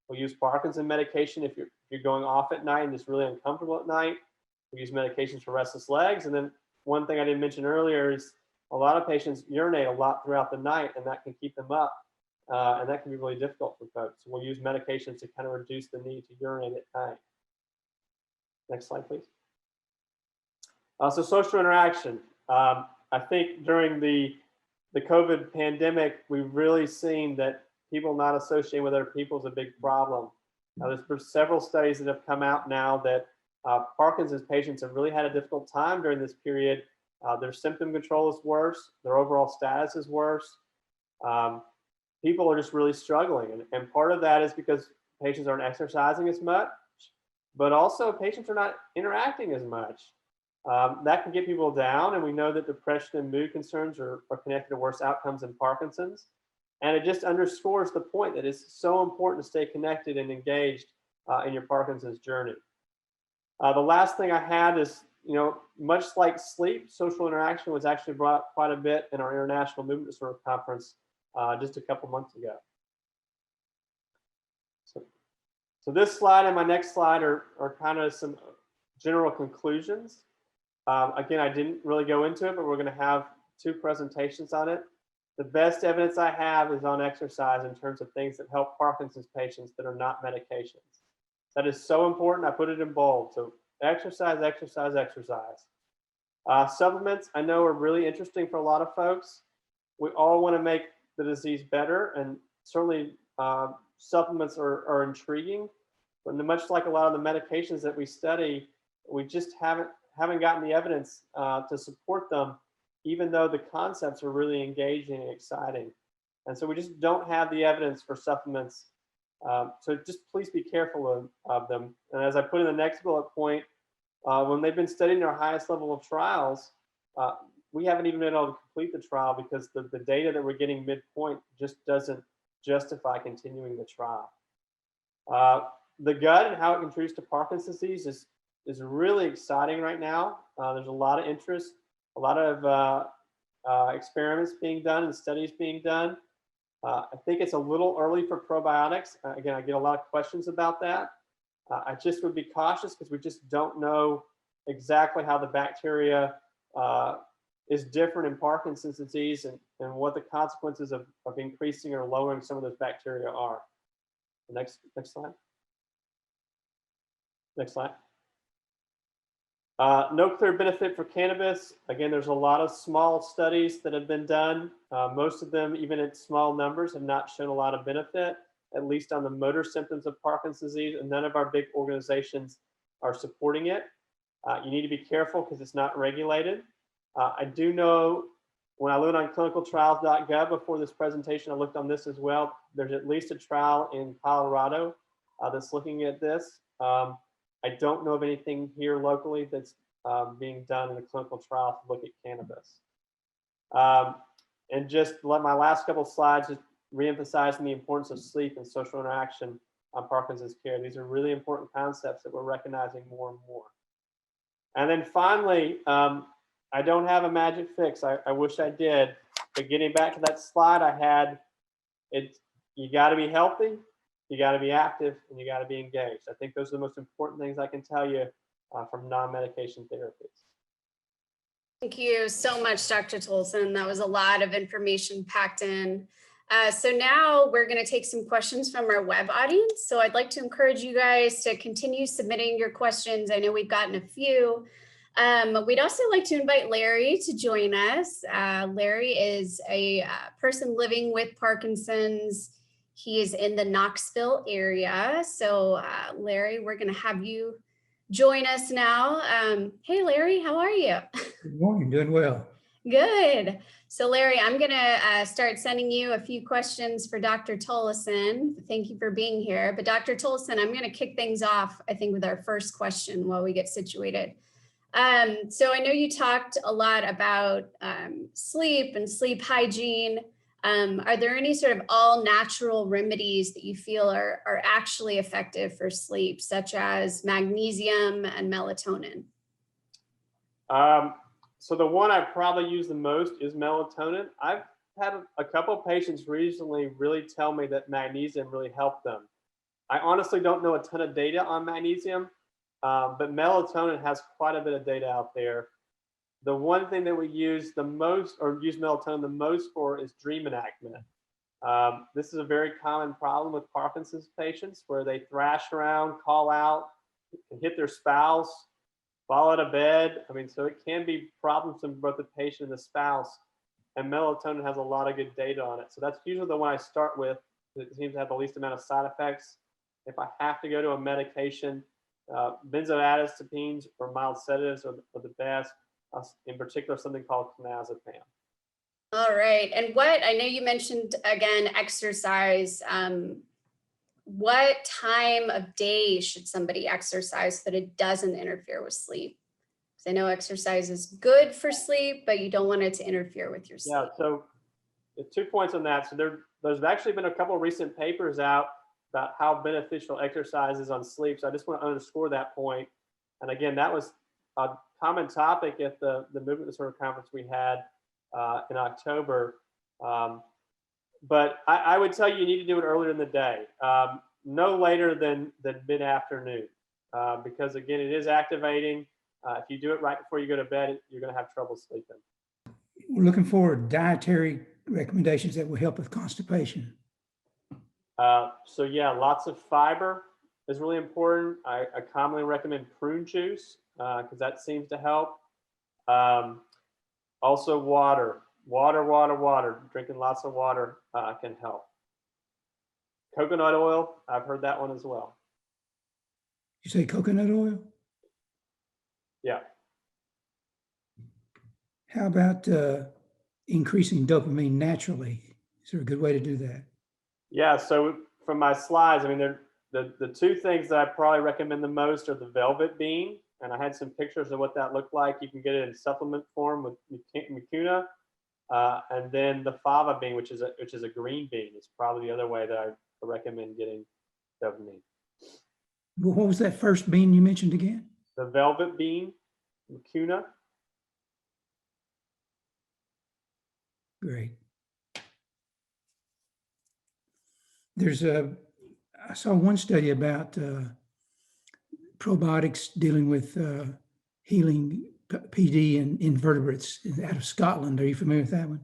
we'll use Parkinson medication if you're going off at night and it's really uncomfortable at night. We use medications for restless legs. And then one thing I didn't mention earlier is a lot of patients urinate a lot throughout the night, and that can keep them up. And that can be really difficult for folks. So we'll use medications to kind of reduce the need to urinate at night. Next slide, please. So social interaction. I think during the COVID pandemic, we've really seen that people not associating with other people is a big problem. Now, there's several studies that have come out now that Parkinson's patients have really had a difficult time during this period. Their symptom control is worse. Their overall status is worse. People are just really struggling. And part of that is because patients aren't exercising as much, but also patients are not interacting as much. That can get people down, and we know that depression and mood concerns are connected to worse outcomes in Parkinson's. And it just underscores the point that it's so important to stay connected and engaged in your Parkinson's journey. The last thing I had is, much like sleep, social interaction was actually brought up quite a bit in our International Movement Disorder Conference just a couple months ago. So this slide and my next slide are kind of some general conclusions. Again, I didn't really go into it, but we're going to have 2 presentations on it. The best evidence I have is on exercise in terms of things that help Parkinson's patients that are not medications. That is so important. I put it in bold. So exercise, exercise, exercise. Supplements I know are really interesting for a lot of folks. We all want to make the disease better, and certainly supplements are intriguing. But much like a lot of the medications that we study, we just haven't gotten the evidence to support them, even though the concepts are really engaging and exciting. And so we just don't have the evidence for supplements. So just please be careful of them. And as I put in the next bullet point, when they've been studying our highest level of trials, we haven't even been able to complete the trial because the data that we're getting midpoint just doesn't justify continuing the trial. The gut and how it contributes to Parkinson's disease is really exciting right now. There's a lot of interest, a lot of experiments being done and studies being done. I think it's a little early for probiotics. Again, I get a lot of questions about that. I just would be cautious because we just don't know exactly how the bacteria is different in Parkinson's disease and what the consequences of increasing or lowering some of those bacteria are. Next slide. Next slide. No clear benefit for cannabis. Again, there's a lot of small studies that have been done. Most of them, even at small numbers, have not shown a lot of benefit, at least on the motor symptoms of Parkinson's disease, and none of our big organizations are supporting it. You need to be careful because it's not regulated. I do know when I looked on clinicaltrials.gov before this presentation, I looked on this as well. There's at least a trial in Colorado that's looking at this. I don't know of anything here locally that's being done in a clinical trial to look at cannabis. And just let my last couple slides just reemphasizing the importance of sleep and social interaction on Parkinson's care. These are really important concepts that we're recognizing more and more. And then finally, I don't have a magic fix. I wish I did. But getting back to that slide I had, you got to be healthy, you got to be active, and you got to be engaged. I think those are the most important things I can tell you from non-medication therapies.
Thank you so much, Dr. Tolleson. That was a lot of information packed in. So now we're going to take some questions from our web audience. So I'd like to encourage you guys to continue submitting your questions. I know we've gotten a few. We'd also like to invite Larry to join us. Larry is a person living with Parkinson's. He is in the Knoxville area. So Larry, we're going to have you join us now. Hey, Larry, how are you?
Good morning, doing well.
Good. So Larry, I'm going to start sending you a few questions for Dr. Tolleson. Thank you for being here. But Dr. Tolleson, I'm going to kick things off, I think, with our first question while we get situated. So I know you talked a lot about sleep and sleep hygiene. Are there any sort of all natural remedies that you feel are actually effective for sleep, such as magnesium and melatonin?
So the one I probably use the most is melatonin. had a couple of patients recently really tell me that magnesium really helped them. I honestly don't know a ton of data on magnesium, but melatonin has quite a bit of data out there. The one thing that we use the most, or use melatonin the most for, is dream enactment. This is a very common problem with Parkinson's patients, where they thrash around, call out, hit their spouse, fall out of bed. I mean, so it can be problems for both the patient and the spouse. And melatonin has a lot of good data on it. So that's usually the one I start with. It seems to have the least amount of side effects. If I have to go to a medication, benzodiazepines or mild sedatives are the best. In particular, something called clonazepam.
All right. And what, I know you mentioned again, exercise. What time of day should somebody exercise so that it doesn't interfere with sleep? Because I know exercise is good for sleep, but you don't want it to interfere with your sleep.
Yeah, so 2 points on that. So there's actually been a couple of recent papers out about how beneficial exercise is on sleep. So I just want to underscore that point. And again, that was a common topic at the movement disorder conference we had in October. But I would tell you, you need to do it earlier in the day, no later than mid-afternoon, because again, it is activating. If you do it right before you go to bed, you're going to have trouble sleeping.
We're looking for dietary recommendations that will help with constipation.
So yeah, lots of fiber is really important. I commonly recommend prune juice because that seems to help. Also water. Drinking lots of water can help. Coconut oil, I've heard that one as well.
You say coconut oil?
Yeah.
How about increasing dopamine naturally? Is there a good way to do that?
Yeah, so from my slides, I mean, the two things that I probably recommend the most are the velvet bean, and I had some pictures of what that looked like. You can get it in supplement form with mucuna, and then the fava bean, which is a green bean, is probably the other way that I recommend getting dopamine.
Well, what was that first bean you mentioned again?
The velvet bean, mucuna.
Great. I saw one study about probiotics dealing with healing PD and invertebrates out of Scotland. Are you familiar with that one?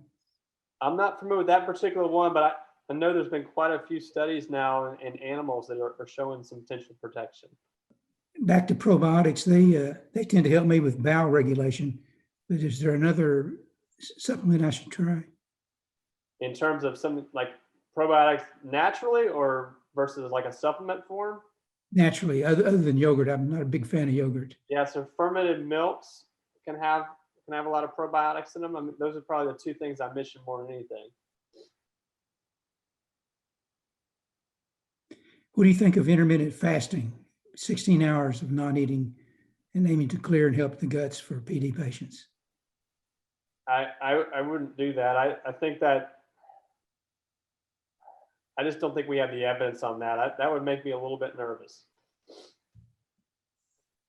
I'm not familiar with that particular one, but I know there's been quite a few studies now in animals that are showing some potential protection.
Back to probiotics, they tend to help me with bowel regulation. But is there another supplement I should try?
In terms of something like probiotics naturally or versus like a supplement form?
Naturally, other than yogurt. I'm not a big fan of yogurt.
Yeah, so fermented milks can have a lot of probiotics in them. I mean, those are probably the two things I mention more than anything.
What do you think of intermittent fasting? 16 hours of not eating and aiming to clear and help the guts for PD patients.
I wouldn't do that. I think that I just don't think we have the evidence on that. That would make me a little bit nervous.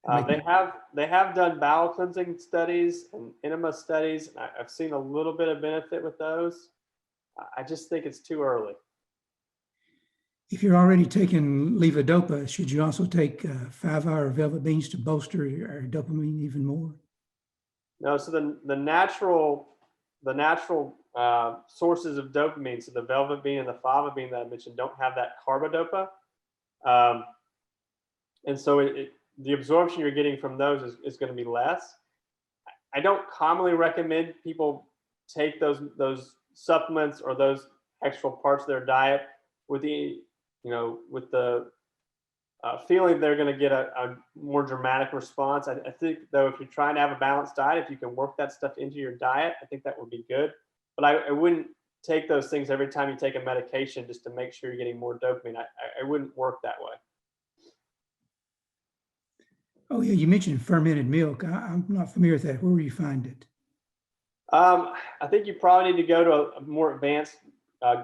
They have done bowel cleansing studies and enema studies. I've seen a little bit of benefit with those. I just think it's too early.
If you're already taking levodopa, should you also take fava or velvet beans to bolster your dopamine even more?
No, so the natural sources of dopamine, so the velvet bean and the fava bean that I mentioned, don't have that carbidopa, and so the absorption you're getting from those is going to be less. I don't commonly recommend people take those supplements or those extra parts of their diet with the feeling they're going to get a more dramatic response. I think, though, if you're trying to have a balanced diet, if you can work that stuff into your diet, I think that would be good. But I wouldn't take those things every time you take a medication just to make sure you're getting more dopamine. I wouldn't work that way.
Oh, yeah, you mentioned fermented milk. I'm not familiar with that. Where will you find it?
I think you probably need to go to a more advanced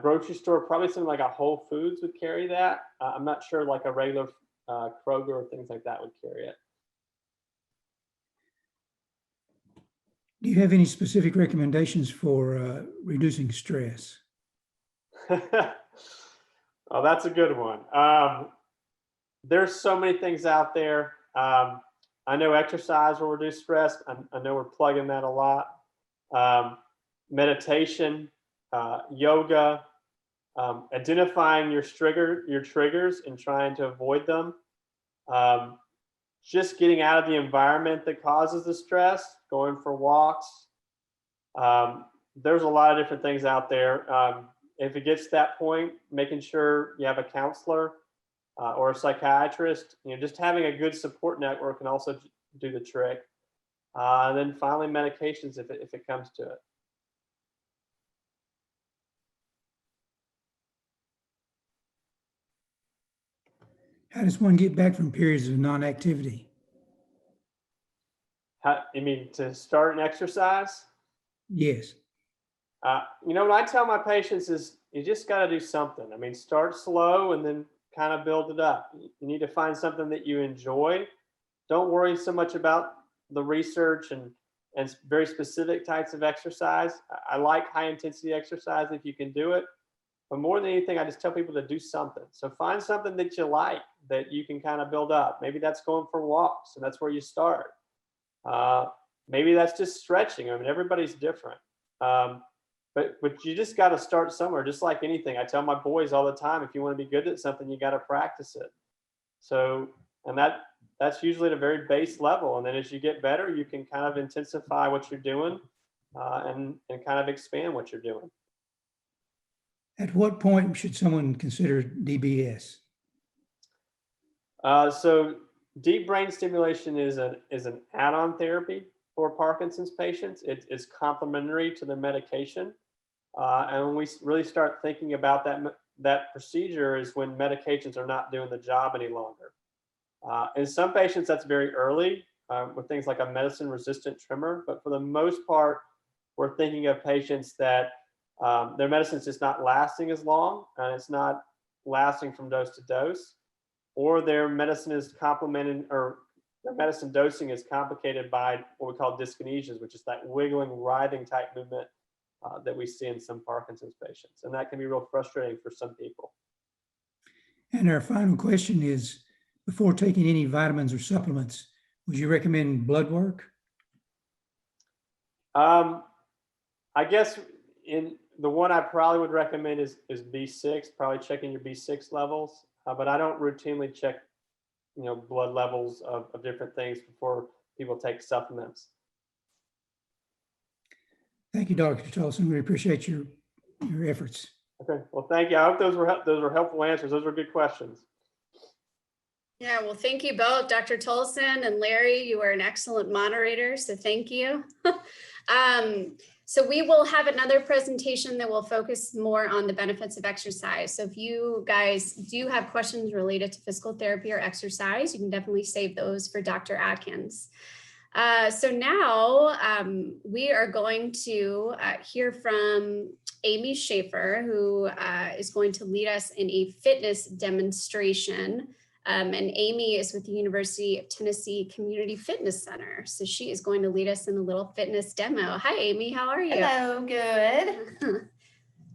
grocery store. Probably something like a Whole Foods would carry that. I'm not sure like a regular Kroger or things like that would carry it.
Do you have any specific recommendations for reducing stress?
Oh, that's a good one. There's so many things out there. I know exercise will reduce stress. I know we're plugging that a lot. Meditation, yoga, identifying your triggers and trying to avoid them. Just getting out of the environment that causes the stress, going for walks. There's a lot of different things out there. If it gets to that point, making sure you have a counselor or a psychiatrist, just having a good support network can also do the trick. And then finally, medications if it comes to it.
How does one get back from periods of non-activity?
You mean to start an exercise?
Yes.
What I tell my patients is you just got to do something. I mean, start slow and then kind of build it up. You need to find something that you enjoy. Don't worry so much about the research and very specific types of exercise. I like high intensity exercise if you can do it. But more than anything, I just tell people to do something. So find something that you like that you can kind of build up. Maybe that's going for walks, and that's where you start. Maybe that's just stretching. I mean, everybody's different. But you just got to start somewhere, just like anything. I tell my boys all the time, if you want to be good at something, you got to practice it. So, and that's usually at a very base level. And then as you get better, you can kind of intensify what you're doing and kind of expand what you're doing.
At what point should someone consider DBS?
So deep brain stimulation is an add-on therapy for Parkinson's patients. It's complementary to the medication. And when we really start thinking about that procedure is when medications are not doing the job any longer. In some patients, that's very early with things like a medicine-resistant tremor. But for the most part, we're thinking of patients that their medicine's just not lasting as long, and it's not lasting from dose to dose, or their medicine is complemented, or their medicine dosing is complicated by what we call dyskinesias, which is that wiggling, writhing type movement that we see in some Parkinson's patients. And that can be real frustrating for some people.
And our final question is, before taking any vitamins or supplements, would you recommend blood work?
I guess the one I probably would recommend is B6, probably checking your B6 levels. But I don't routinely check, blood levels of different things before people take supplements.
Thank you, Dr. Tolleson. We appreciate your efforts.
Okay, well, thank you. I hope those were helpful answers. Those were good questions.
Yeah, well, thank you both, Dr. Tolleson and Larry. You were an excellent moderator, so thank you. So we will have another presentation that will focus more on the benefits of exercise. So if you guys do have questions related to physical therapy or exercise, you can definitely save those for Dr. Atkins. So now we are going to hear from Amy Shafer, who is going to lead us in a fitness demonstration. And Amy is with the University of Tennessee Community Fitness Center. So she is going to lead us in a little fitness demo. Hi, Amy, how are you?
Hello, good.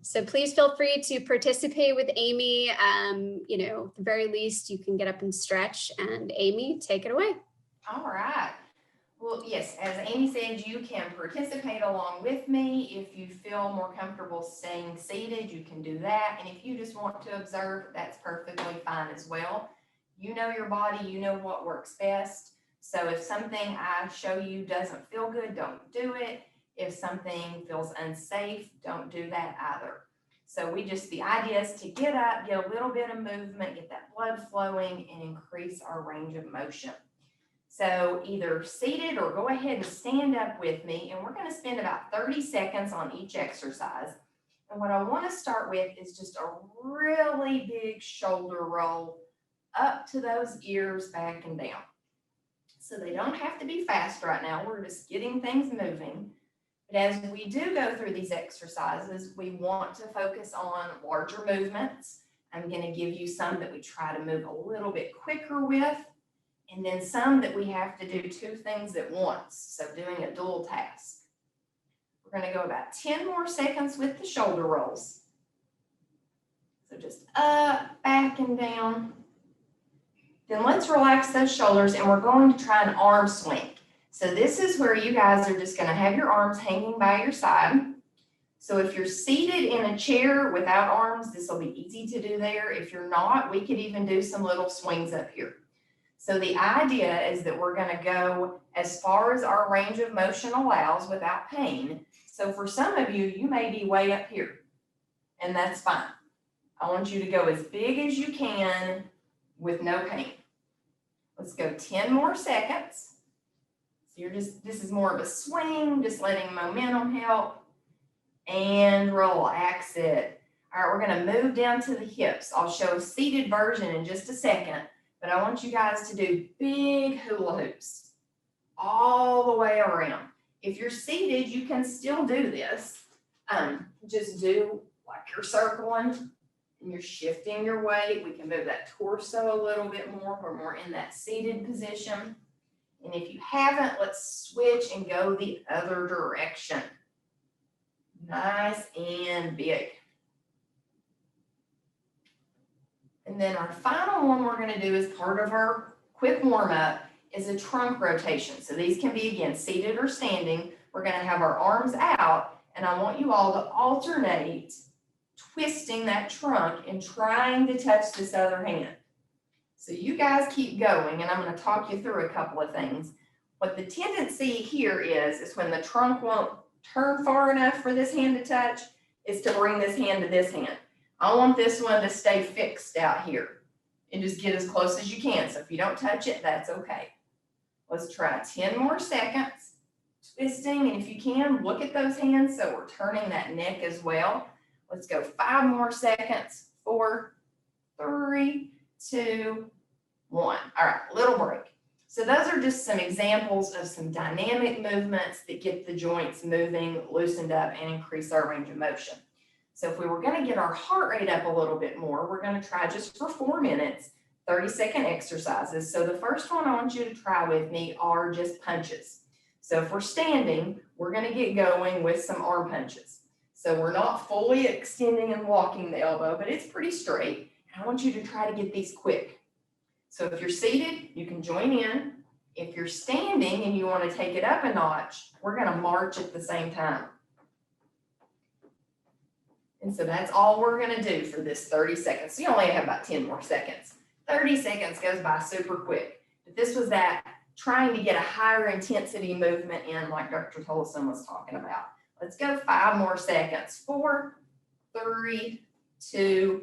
So please feel free to participate with Amy. At the very least, you can get up and stretch. And Amy, take it away.
All right. Well, yes, as Amy said, you can participate along with me. If you feel more comfortable staying seated, you can do that. And if you just want to observe, that's perfectly fine as well. You know your body, you know what works best. So if something I show you doesn't feel good, don't do it. If something feels unsafe, don't do that either. So the idea is to get up, get a little bit of movement, get that blood flowing, and increase our range of motion. So either seated or go ahead and stand up with me, and we're going to spend about 30 seconds on each exercise. And what I want to start with is just a really big shoulder roll up to those ears, back and down. So they don't have to be fast right now. We're just getting things moving. But as we do go through these exercises, we want to focus on larger movements. I'm going to give you some that we try to move a little bit quicker with, and then some that we have to do two things at once. So doing a dual task. We're going to go about 10 more seconds with the shoulder rolls. So just up, back, and down. Then let's relax those shoulders, and we're going to try an arm swing. So this is where you guys are just going to have your arms hanging by your side. So if you're seated in a chair without arms, this will be easy to do there. If you're not, we could even do some little swings up here. So the idea is that we're going to go as far as our range of motion allows without pain. So for some of you, you may be way up here, and that's fine. I want you to go as big as you can with no pain. Let's go 10 more seconds. So this is more of a swing, just letting momentum help. And relax it. All right, we're going to move down to the hips. I'll show a seated version in just a second, but I want you guys to do big hula hoops all the way around. If you're seated, you can still do this. Just do like you're circling and you're shifting your weight. We can move that torso a little bit more. We're more in that seated position. And if you haven't, let's switch and go the other direction. Nice and big. And then our final one we're going to do as part of our quick warm-up is a trunk rotation. So these can be, again, seated or standing. We're going to have our arms out, and I want you all to alternate twisting that trunk and trying to touch this other hand. So you guys keep going, and I'm going to talk you through a couple of things. What the tendency here is when the trunk won't turn far enough for this hand to touch, is to bring this hand to this hand. I want this one to stay fixed out here and just get as close as you can. So if you don't touch it, that's okay. Let's try 10 more seconds. Twisting, and if you can, look at those hands. So we're turning that neck as well. Let's go 5 more seconds. 4, 3, 2, 1. All right, little break. So those are just some examples of some dynamic movements that get the joints moving, loosened up, and increase our range of motion. So if we were going to get our heart rate up a little bit more, we're going to try just for 4 minutes, 30-second exercises. So the first one I want you to try with me are just punches. So if we're standing, we're going to get going with some arm punches. So we're not fully extending and walking the elbow, but it's pretty straight. And I want you to try to get these quick. So if you're seated, you can join in. If you're standing and you want to take it up a notch, we're going to march at the same time. And so that's all we're going to do for this 30 seconds. So you only have about 10 more seconds. 30 seconds goes by super quick. But this was that trying to get a higher intensity movement in, like Dr. Tolleson was talking about. Let's go 5 more seconds. 4, 3, 2,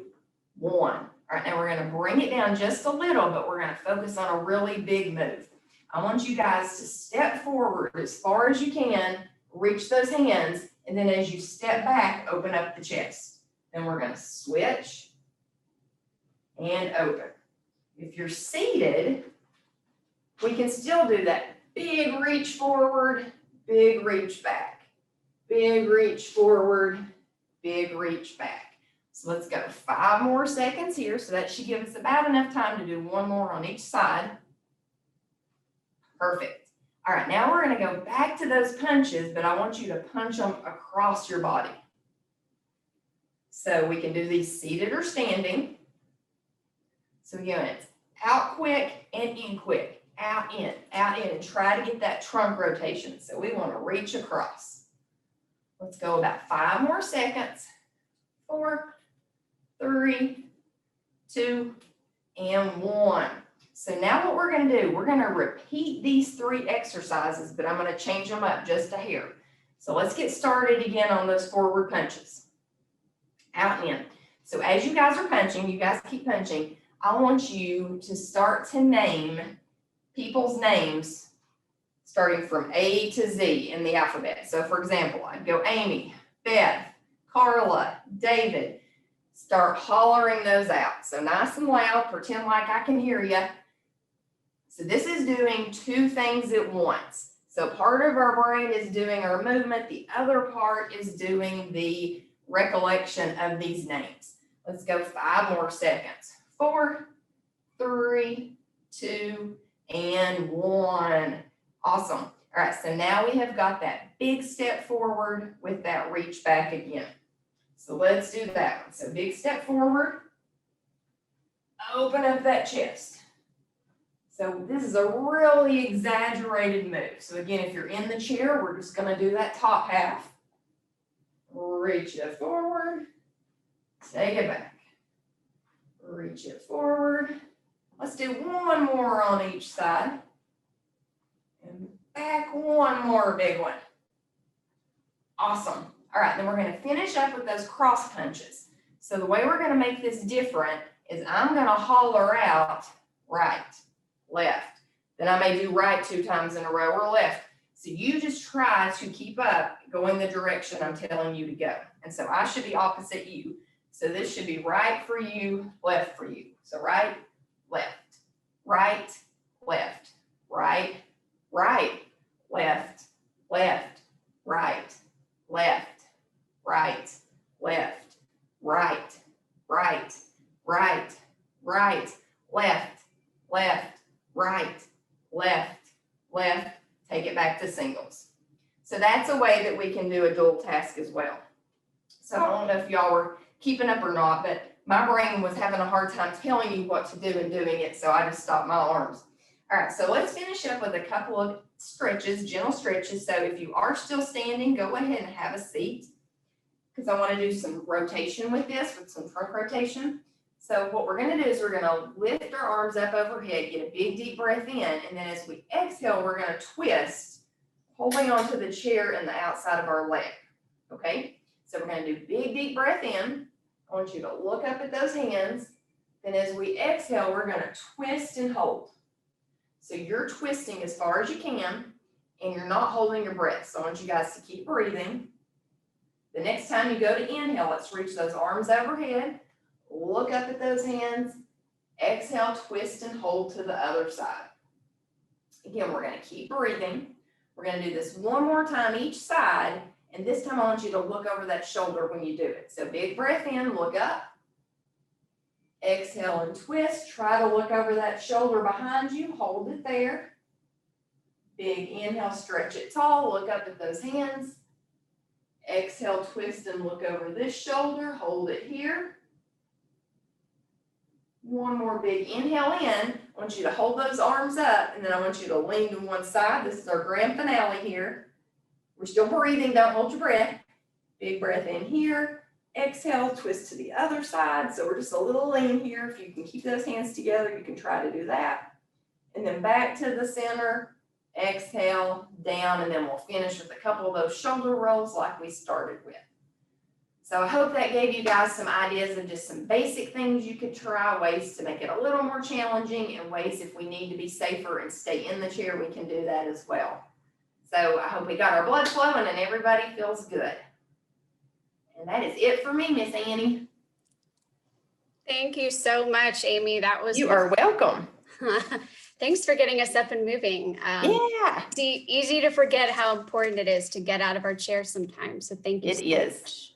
1. All right, now we're going to bring it down just a little, but we're going to focus on a really big move. I want you guys to step forward as far as you can, reach those hands, and then as you step back, open up the chest. Then we're going to switch and open. If you're seated, we can still do that big reach forward, big reach back, big reach forward, big reach back. So let's go 5 more seconds here. So that should give us about enough time to do 1 more on each side. Perfect. All right, now we're going to go back to those punches, but I want you to punch them across your body. So we can do these seated or standing. So again, it's out quick and in quick, out in, and try to get that trunk rotation. So we want to reach across. Let's go about 5 more seconds. 4, 3, 2, and 1. So now what we're going to do, we're going to repeat these 3 exercises, but I'm going to change them up just a hair. So let's get started again on those forward punches. Out and in. So as you guys are punching, you guys keep punching, I want you to start to name people's names starting from A to Z in the alphabet. So for example, I'd go Amy, Beth, Carla, David. Start hollering those out. So nice and loud, pretend like I can hear you. So this is doing 2 things at once. So part of our brain is doing our movement. The other part is doing the recollection of these names. Let's go 5 more seconds. 4, 3, 2, and 1. Awesome. All right, so now we have got that big step forward with that reach back again. So let's do that one. So big step forward, open up that chest. So this is a really exaggerated move. So again, if you're in the chair, we're just gonna do that top half. Reach it forward, take it back. Reach it forward. Let's do one more on each side. And back, one more big one. Awesome. All right, then we're gonna finish up with those cross punches. So the way we're gonna make this different is I'm gonna holler out right, left. Then I may do right 2 times in a row or left. So you just try to keep up, go in the direction I'm telling you to go. And so I should be opposite you. So this should be right for you, left for you. So right, left, right, left, right, right, left, left, right, left, right, left, right, right, right, right, left, left, right, left, left. Take it back to singles. So that's a way that we can do a dual task as well. So I don't know if y'all were keeping up or not, but my brain was having a hard time telling you what to do and doing it, so I just stopped my alarms. All right, so let's finish up with a couple of stretches, gentle stretches. So if you are still standing, go ahead and have a seat, because I want to do some rotation with this, with some trunk rotation. So what we're going to do is we're going to lift our arms up overhead, get a big deep breath in, and then as we exhale, we're going to twist, holding onto the chair and the outside of our leg. Okay, so we're going to do big deep breath in. I want you to look up at those hands. Then as we exhale, we're going to twist and hold. So you're twisting as far as you can, and you're not holding your breath. So I want you guys to keep breathing. The next time you go to inhale, let's reach those arms overhead. Look up at those hands, exhale, twist and hold to the other side. Again, we're going to keep breathing. We're going to do this one more time each side, and this time I want you to look over that shoulder when you do it. So big breath in, look up, exhale and twist. Try to look over that shoulder behind you, hold it there. Big inhale, stretch it tall, look up at those hands. Exhale, twist and look over this shoulder, hold it here. One more big inhale in. I want you to hold those arms up, and then I want you to lean to one side. This is our grand finale here. We're still breathing, don't hold your breath. Big breath in here. Exhale, twist to the other side. So we're just a little lean here. If you can keep those hands together, you can try to do that. And then back to the center. Exhale, down, and then we'll finish with a couple of those shoulder rolls like we started with. So I hope that gave you guys some ideas of just some basic things you could try, ways to make it a little more challenging, and ways if we need to be safer and stay in the chair, we can do that as well. So I hope we got our blood flowing and everybody feels good. And that is it for me, Miss Annie.
Thank you so much, Amy. That was
You are welcome.
Thanks for getting us up and moving.
Yeah.
Easy to forget how important it is to get out of our chair sometimes. So thank you.
It is.
Much.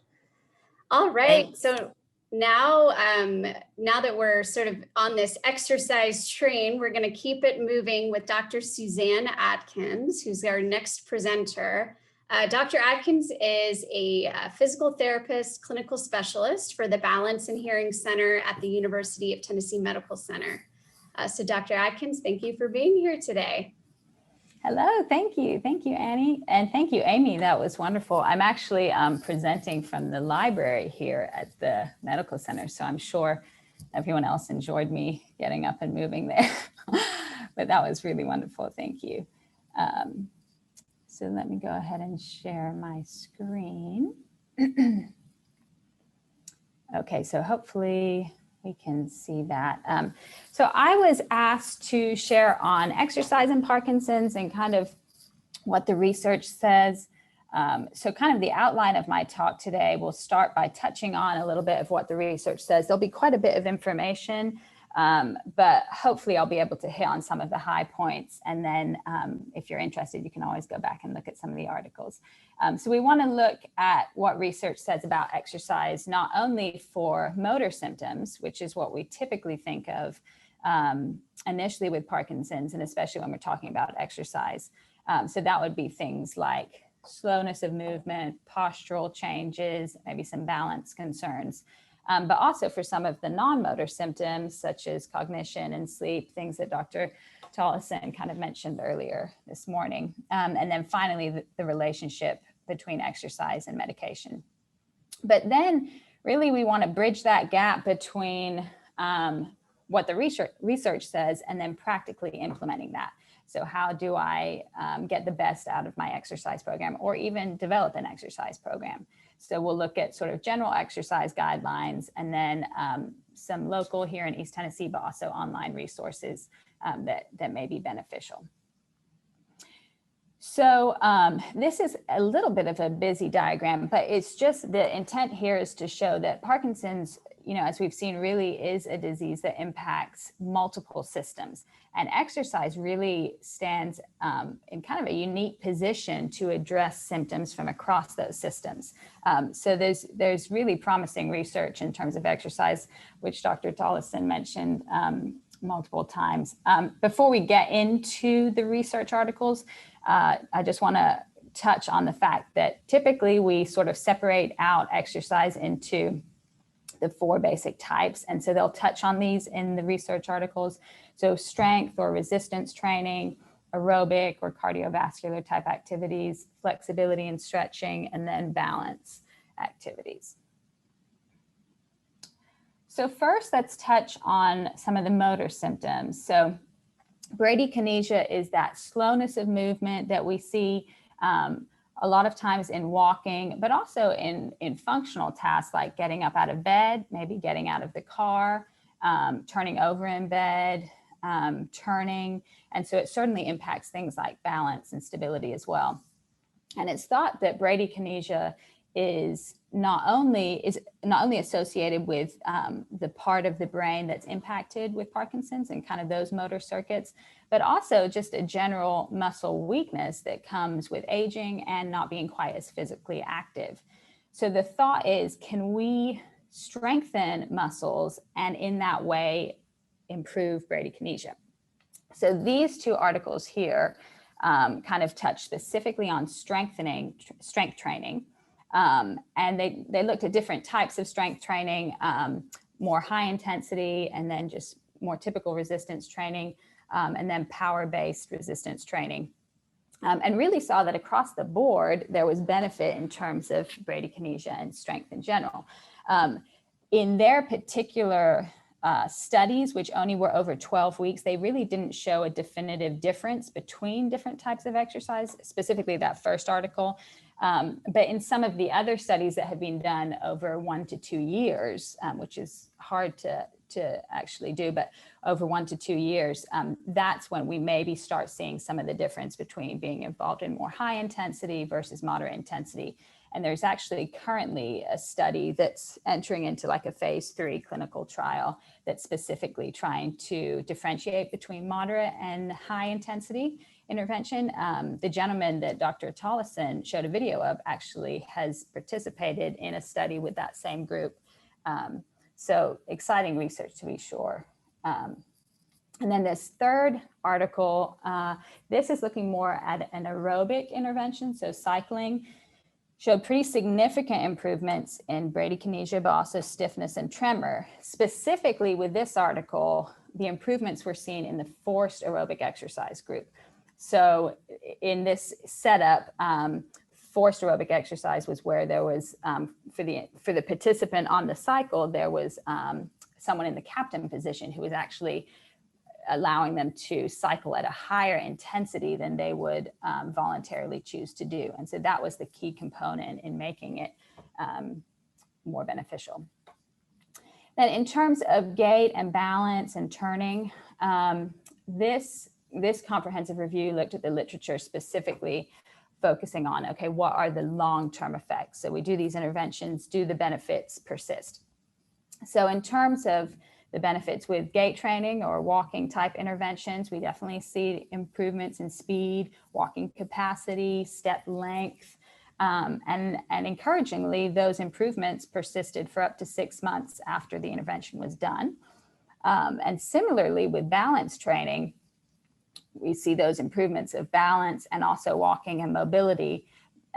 All right.
Thanks.
So now that we're sort of on this exercise train, we're going to keep it moving with Dr. Suzanne Atkins, who's our next presenter. Dr. Atkins is a physical therapist, clinical specialist for the Balance and Hearing Center at the University of Tennessee Medical Center. So Dr. Atkins, thank you for being here today.
Hello, thank you, Annie, and thank you, Amy. That was wonderful. I'm actually presenting from the library here at the medical center, so I'm sure everyone else enjoyed me getting up and moving there. But that was really wonderful. Thank you. So let me go ahead and share my screen. Okay, so hopefully we can see that. So I was asked to share on exercise in Parkinson's and kind of what the research says. So kind of the outline of my talk today will start by touching on a little bit of what the research says. There'll be quite a bit of information, but hopefully I'll be able to hit on some of the high points. And then if you're interested, you can always go back and look at some of the articles. So we want to look at what research says about exercise, not only for motor symptoms, which is what we typically think of initially with Parkinson's, and especially when we're talking about exercise, So that would be things like slowness of movement, postural changes, maybe some balance concerns. But also for some of the non-motor symptoms, such as cognition and sleep, things that Dr. Tolleson kind of mentioned earlier this morning. And then finally, the relationship between exercise and medication. But then really we want to bridge that gap between what the research says and then practically implementing that. So how do I get the best out of my exercise program, or even develop an exercise program? So we'll look at sort of general exercise guidelines, and then some local here in East Tennessee, but also online resources that may be beneficial. So this is a little bit of a busy diagram, but it's just the intent here is to show that Parkinson's, as we've seen, really is a disease that impacts multiple systems. And exercise really stands in kind of a unique position to address symptoms from across those systems. So there's really promising research in terms of exercise, which Dr. Tolleson mentioned multiple times. Before we get into the research articles, I just want to touch on the fact that typically we sort of separate out exercise into the 4 basic types. And so they'll touch on these in the research articles. So strength or resistance training, aerobic or cardiovascular type activities, flexibility and stretching, and then balance activities. So first, let's touch on some of the motor symptoms. So bradykinesia is that slowness of movement that we see a lot of times in walking, but also in functional tasks like getting up out of bed, maybe getting out of the car, turning over in bed, turning. And so it certainly impacts things like balance and stability as well. And it's thought that bradykinesia is not only associated with the part of the brain that's impacted with Parkinson's and kind of those motor circuits, but also just a general muscle weakness that comes with aging and not being quite as physically active. So the thought is, can we strengthen muscles and in that way improve bradykinesia? So these 2 articles here kind of touch specifically on strength training. And they looked at different types of strength training, more high intensity, and then just more typical resistance training, and then power-based resistance training. And really saw that across the board, there was benefit in terms of bradykinesia and strength in general. In their particular studies, which only were over 12 weeks, they really didn't show a definitive difference between different types of exercise, specifically that first article. But in some of the other studies that have been done over 1 to 2 years, which is hard to actually do, but over 1 to 2 years, that's when we maybe start seeing some of the difference between being involved in more high intensity versus moderate intensity. And there's actually currently a study that's entering into like a phase 3 clinical trial that's specifically trying to differentiate between moderate and high intensity intervention. The gentleman that Dr. Tolleson showed a video of actually has participated in a study with that same group. So exciting research to be sure. And then this third article, this is looking more at an aerobic intervention. So cycling showed pretty significant improvements in bradykinesia, but also stiffness and tremor. Specifically with this article, the improvements were seen in the forced aerobic exercise group. So in this setup, forced aerobic exercise was where there was, for the participant on the cycle, there was someone in the captain position who was actually allowing them to cycle at a higher intensity than they would voluntarily choose to do. And so that was the key component in making it more beneficial. Then in terms of gait and balance and turning, this comprehensive review looked at the literature specifically focusing on, okay, what are the long-term effects? So we do these interventions, do the benefits persist? So in terms of the benefits with gait training or walking type interventions, we definitely see improvements in speed, walking capacity, step length, and encouragingly, those improvements persisted for up to 6 months after the intervention was done. And similarly with balance training, we see those improvements of balance and also walking and mobility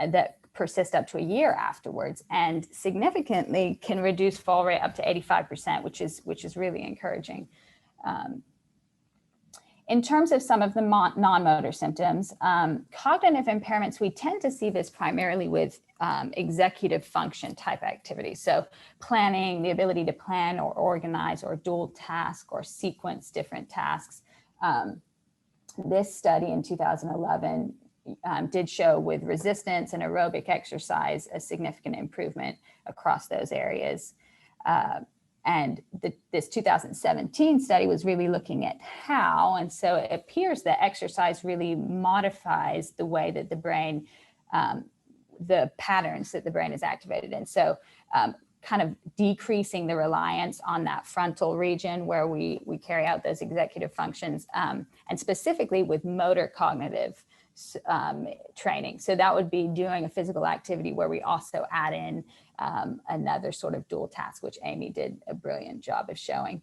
that persist up to a year afterwards, and significantly can reduce fall rate up to 85%, which is really encouraging. In terms of some of the non-motor symptoms, cognitive impairments, we tend to see this primarily with executive function type activities. So planning, the ability to plan or organize or dual task or sequence different tasks. This study in 2011 did show with resistance and aerobic exercise a significant improvement across those areas. And this 2017 study was really looking at how, and so it appears that exercise really modifies the way that the brain, the patterns that the brain is activated in. So kind of decreasing the reliance on that frontal region where we carry out those executive functions, and specifically with motor cognitive training. So that would be doing a physical activity where we also add in another sort of dual task, which Amy did a brilliant job of showing.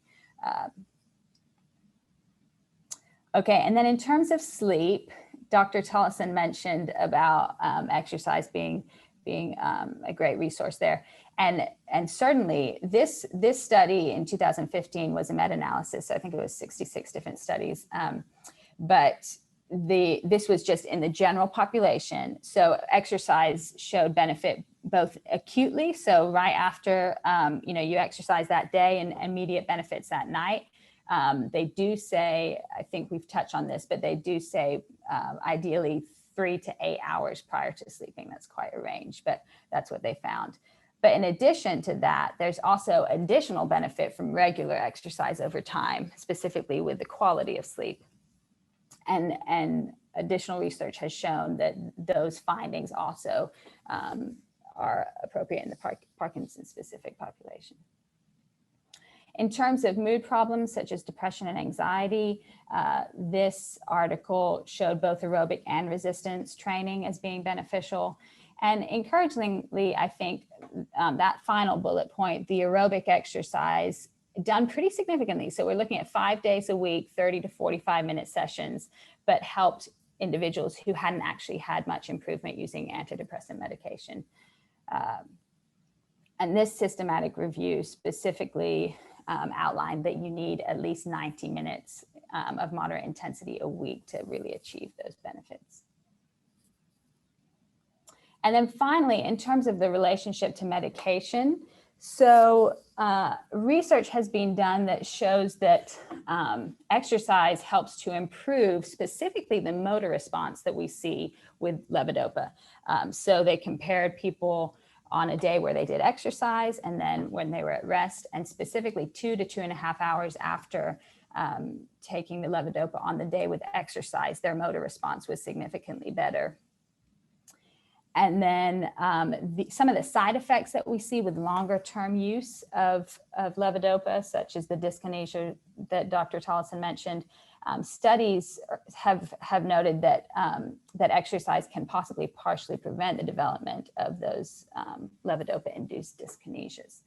Okay, and then in terms of sleep, Dr. Tolleson mentioned about exercise being a great resource there. And certainly this study in 2015 was a meta-analysis. So I think it was 66 different studies, but this was just in the general population. So exercise showed benefit both acutely, so right after you exercise that day, and immediate benefits at night. They do say, I think we've touched on this, but they do say ideally 3 to 8 hours prior to sleeping. That's quite a range, but that's what they found. But in addition to that, there's also additional benefit from regular exercise over time, specifically with the quality of sleep. And additional research has shown that those findings also are appropriate in the Parkinson's specific population. In terms of mood problems such as depression and anxiety, this article showed both aerobic and resistance training as being beneficial. And encouragingly, I think that final bullet point, the aerobic exercise, done pretty significantly. So we're looking at 5 days a week, 30 to 45-minute sessions, but helped individuals who hadn't actually had much improvement using antidepressant medication. And this systematic review specifically outlined that you need at least 90 minutes of moderate intensity a week to really achieve those benefits. And then finally, in terms of the relationship to medication, so research has been done that shows that exercise helps to improve specifically the motor response that we see with levodopa. So they compared people on a day where they did exercise and then when they were at rest, and specifically 2 to 2.5 hours after taking the levodopa on the day with exercise, their motor response was significantly better. And then some of the side effects that we see with longer term use of levodopa, such as the dyskinesia that Dr. Tolleson mentioned, studies have noted that that exercise can possibly partially prevent the development of those levodopa-induced dyskinesias.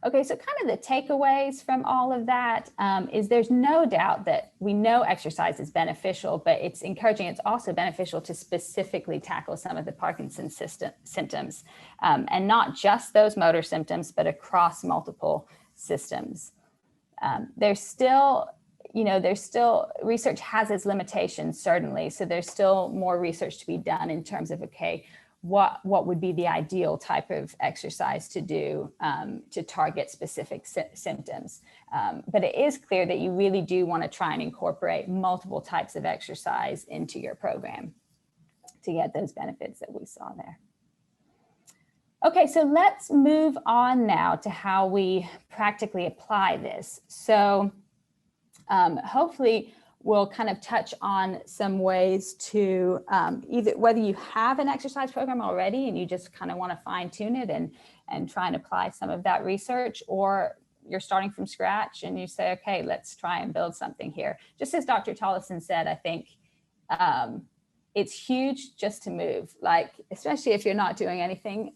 Okay, so kind of the takeaways from all of that is there's no doubt that we know exercise is beneficial, but it's encouraging. It's also beneficial to specifically tackle some of the Parkinson's symptoms, and not just those motor symptoms, but across multiple systems. There's still research has its limitations, certainly. So there's still more research to be done in terms of, okay, what would be the ideal type of exercise to do to target specific symptoms. But it is clear that you really do want to try and incorporate multiple types of exercise into your program to get those benefits that we saw there. Okay, so let's move on now to how we practically apply this. So hopefully we'll kind of touch on some ways to either whether you have an exercise program already and you just kind of want to fine tune it and try and apply some of that research, or you're starting from scratch and you say, okay, let's try and build something here. Just as Dr. Tolleson said, I think it's huge just to move, like, especially if you're not doing anything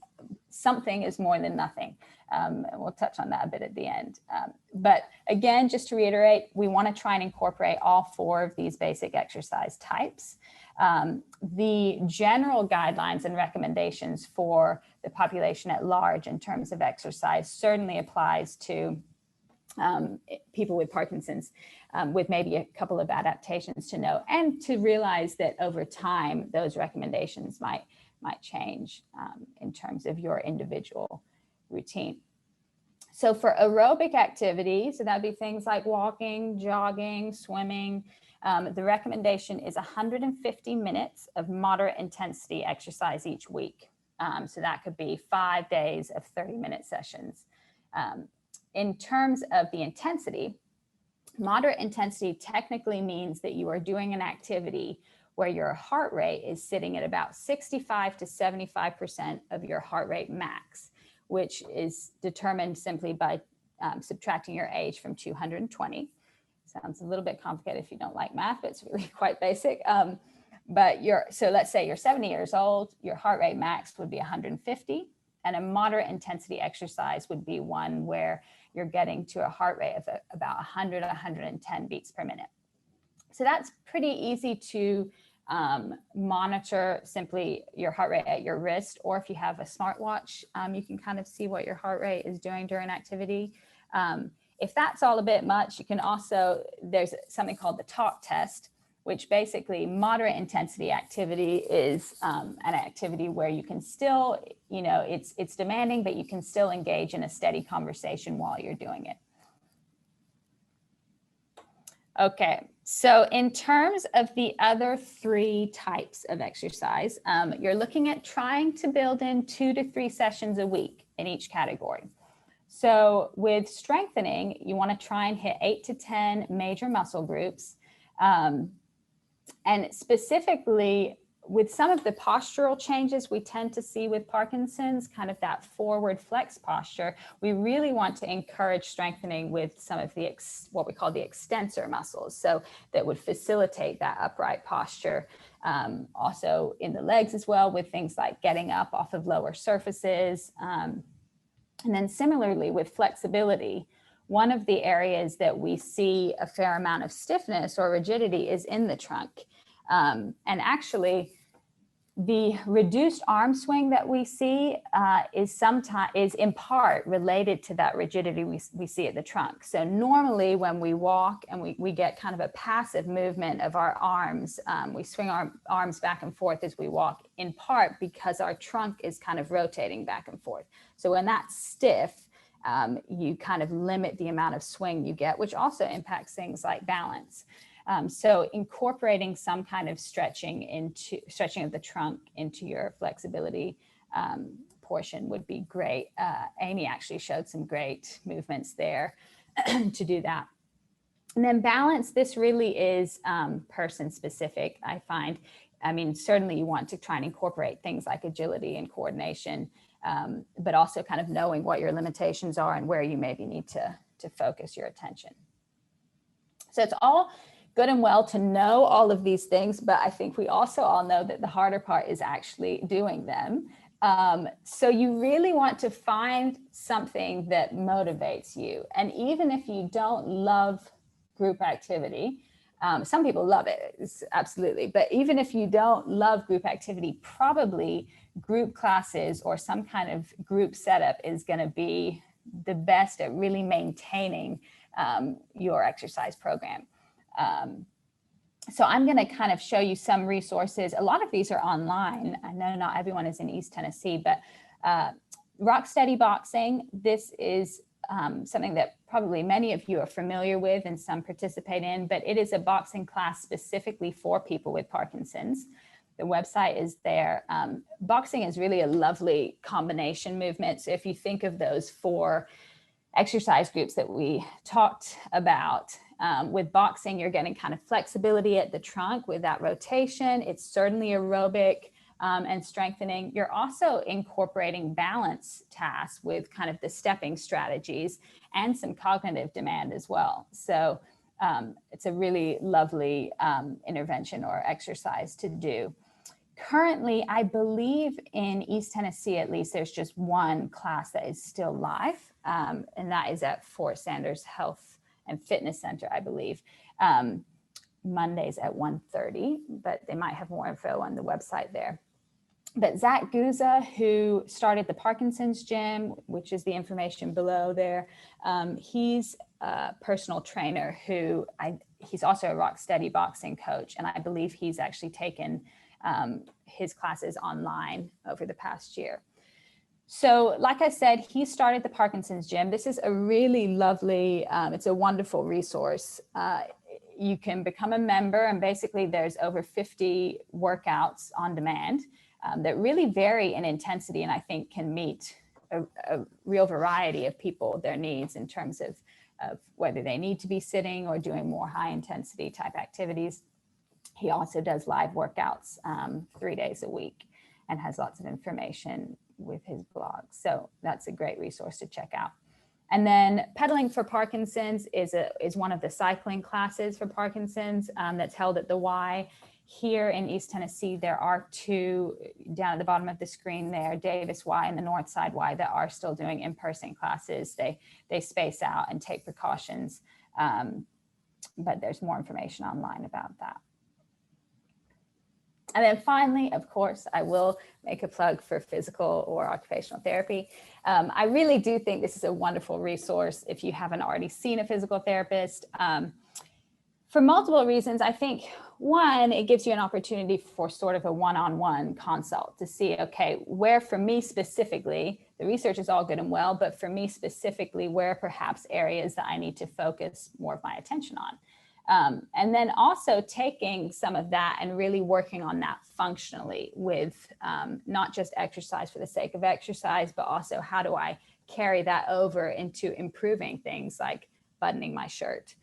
something is more than nothing. And we'll touch on that a bit at the end. But again, just to reiterate, we want to try and incorporate all 4 of these basic exercise types. The general guidelines and recommendations for the population at large in terms of exercise certainly applies to people with Parkinson's, with maybe a couple of adaptations to know, and to realize that over time, those recommendations might change in terms of your individual routine. So for aerobic activity, so that'd be things like walking, jogging, swimming, the recommendation is 150 minutes of moderate intensity exercise each week. So that could be 5 days of 30-minute sessions. In terms of the intensity, moderate intensity technically means that you are doing an activity where your heart rate is sitting at about 65 to 75% of your heart rate max, which is determined simply by subtracting your age from 220. Sounds a little bit complicated if you don't like math, but it's really quite basic. So let's say you're 70 years old, your heart rate max would be 150, and a moderate intensity exercise would be one where you're getting to a heart rate of about 100, 110 beats per minute. So that's pretty easy to monitor, simply your heart rate at your wrist, or if you have a smartwatch, you can kind of see what your heart rate is doing during activity. If that's all a bit much, you can also, there's something called the talk test, which basically moderate intensity activity is an activity where you can still, it's demanding, but you can still engage in a steady conversation while you're doing it. Okay, so in terms of the other 3 types of exercise, you're looking at trying to build in 2 to 3 sessions a week in each category. So with strengthening, you want to try and hit 8 to 10 major muscle groups. And specifically with some of the postural changes we tend to see with Parkinson's, kind of that forward flex posture, we really want to encourage strengthening with some of the what we call the extensor muscles. So that would facilitate that upright posture. Also in the legs as well, with things like getting up off of lower surfaces. And then similarly with flexibility, one of the areas that we see a fair amount of stiffness or rigidity is in the trunk. And actually, the reduced arm swing that we see is in part related to that rigidity we see at the trunk. So normally when we walk and we get kind of a passive movement of our arms, we swing our arms back and forth as we walk, in part because our trunk is kind of rotating back and forth. So when that's stiff, you kind of limit the amount of swing you get, which also impacts things like balance. So incorporating some kind of stretching of the trunk into your flexibility portion would be great. Amy actually showed some great movements there to do that. And then balance, this really is person specific, I find. I mean, certainly you want to try and incorporate things like agility and coordination, but also kind of knowing what your limitations are and where you maybe need to focus your attention. So it's all good and well to know all of these things, but I think we also all know that the harder part is actually doing them. So you really want to find something that motivates you. And even if you don't love group activity, some people love it, absolutely. But even if you don't love group activity, probably group classes or some kind of group setup is going to be the best at really maintaining your exercise program. So I'm going to kind of show you some resources. A lot of these are online. I know not everyone is in East Tennessee, but Rocksteady Boxing, this is something that probably many of you are familiar with and some participate in, but it is a boxing class specifically for people with Parkinson's. The website is there. Boxing is really a lovely combination movement. So if you think of those 4 exercise groups that we talked about, with boxing, you're getting kind of flexibility at the trunk with that rotation. It's certainly aerobic and strengthening. You're also incorporating balance tasks with kind of the stepping strategies and some cognitive demand as well. So it's a really lovely intervention or exercise to do. Currently, I believe in East Tennessee, at least, there's just one class that is still live, and that is at Fort Sanders Health and Fitness Center, I believe. Mondays at 1:30, but they might have more info on the website there. But Zach Guza, who started the Parkinson's Gym, which is the information below there, he's a personal trainer who he's also a Rocksteady Boxing coach, and I believe he's actually taken his classes online over the past year. So like I said, he started the Parkinson's Gym. This is a really lovely, it's a wonderful resource. You can become a member, and basically there's over 50 workouts on demand that really vary in intensity, and I think can meet a real variety of people, their needs in terms of whether they need to be sitting or doing more high intensity type activities. He also does live workouts 3 days a week and has lots of information with his blog. So that's a great resource to check out. And then Pedaling for Parkinson's is one of the cycling classes for Parkinson's that's held at the Y. Here in East Tennessee, there are two down at the bottom of the screen there, Davis Y and the Northside Y, that are still doing in-person classes. They space out and take precautions, but there's more information online about that. And then finally, of course, I will make a plug for physical or occupational therapy. I really do think this is a wonderful resource if you haven't already seen a physical therapist. For multiple reasons. I think one, it gives you an opportunity for sort of a one-on-one consult to see, okay, where for me specifically, the research is all good and well, but for me specifically, where perhaps areas that I need to focus more of my attention on. And then also taking some of that and really working on that functionally with not just exercise for the sake of exercise, but also how do I carry that over into improving things like buttoning my shirt,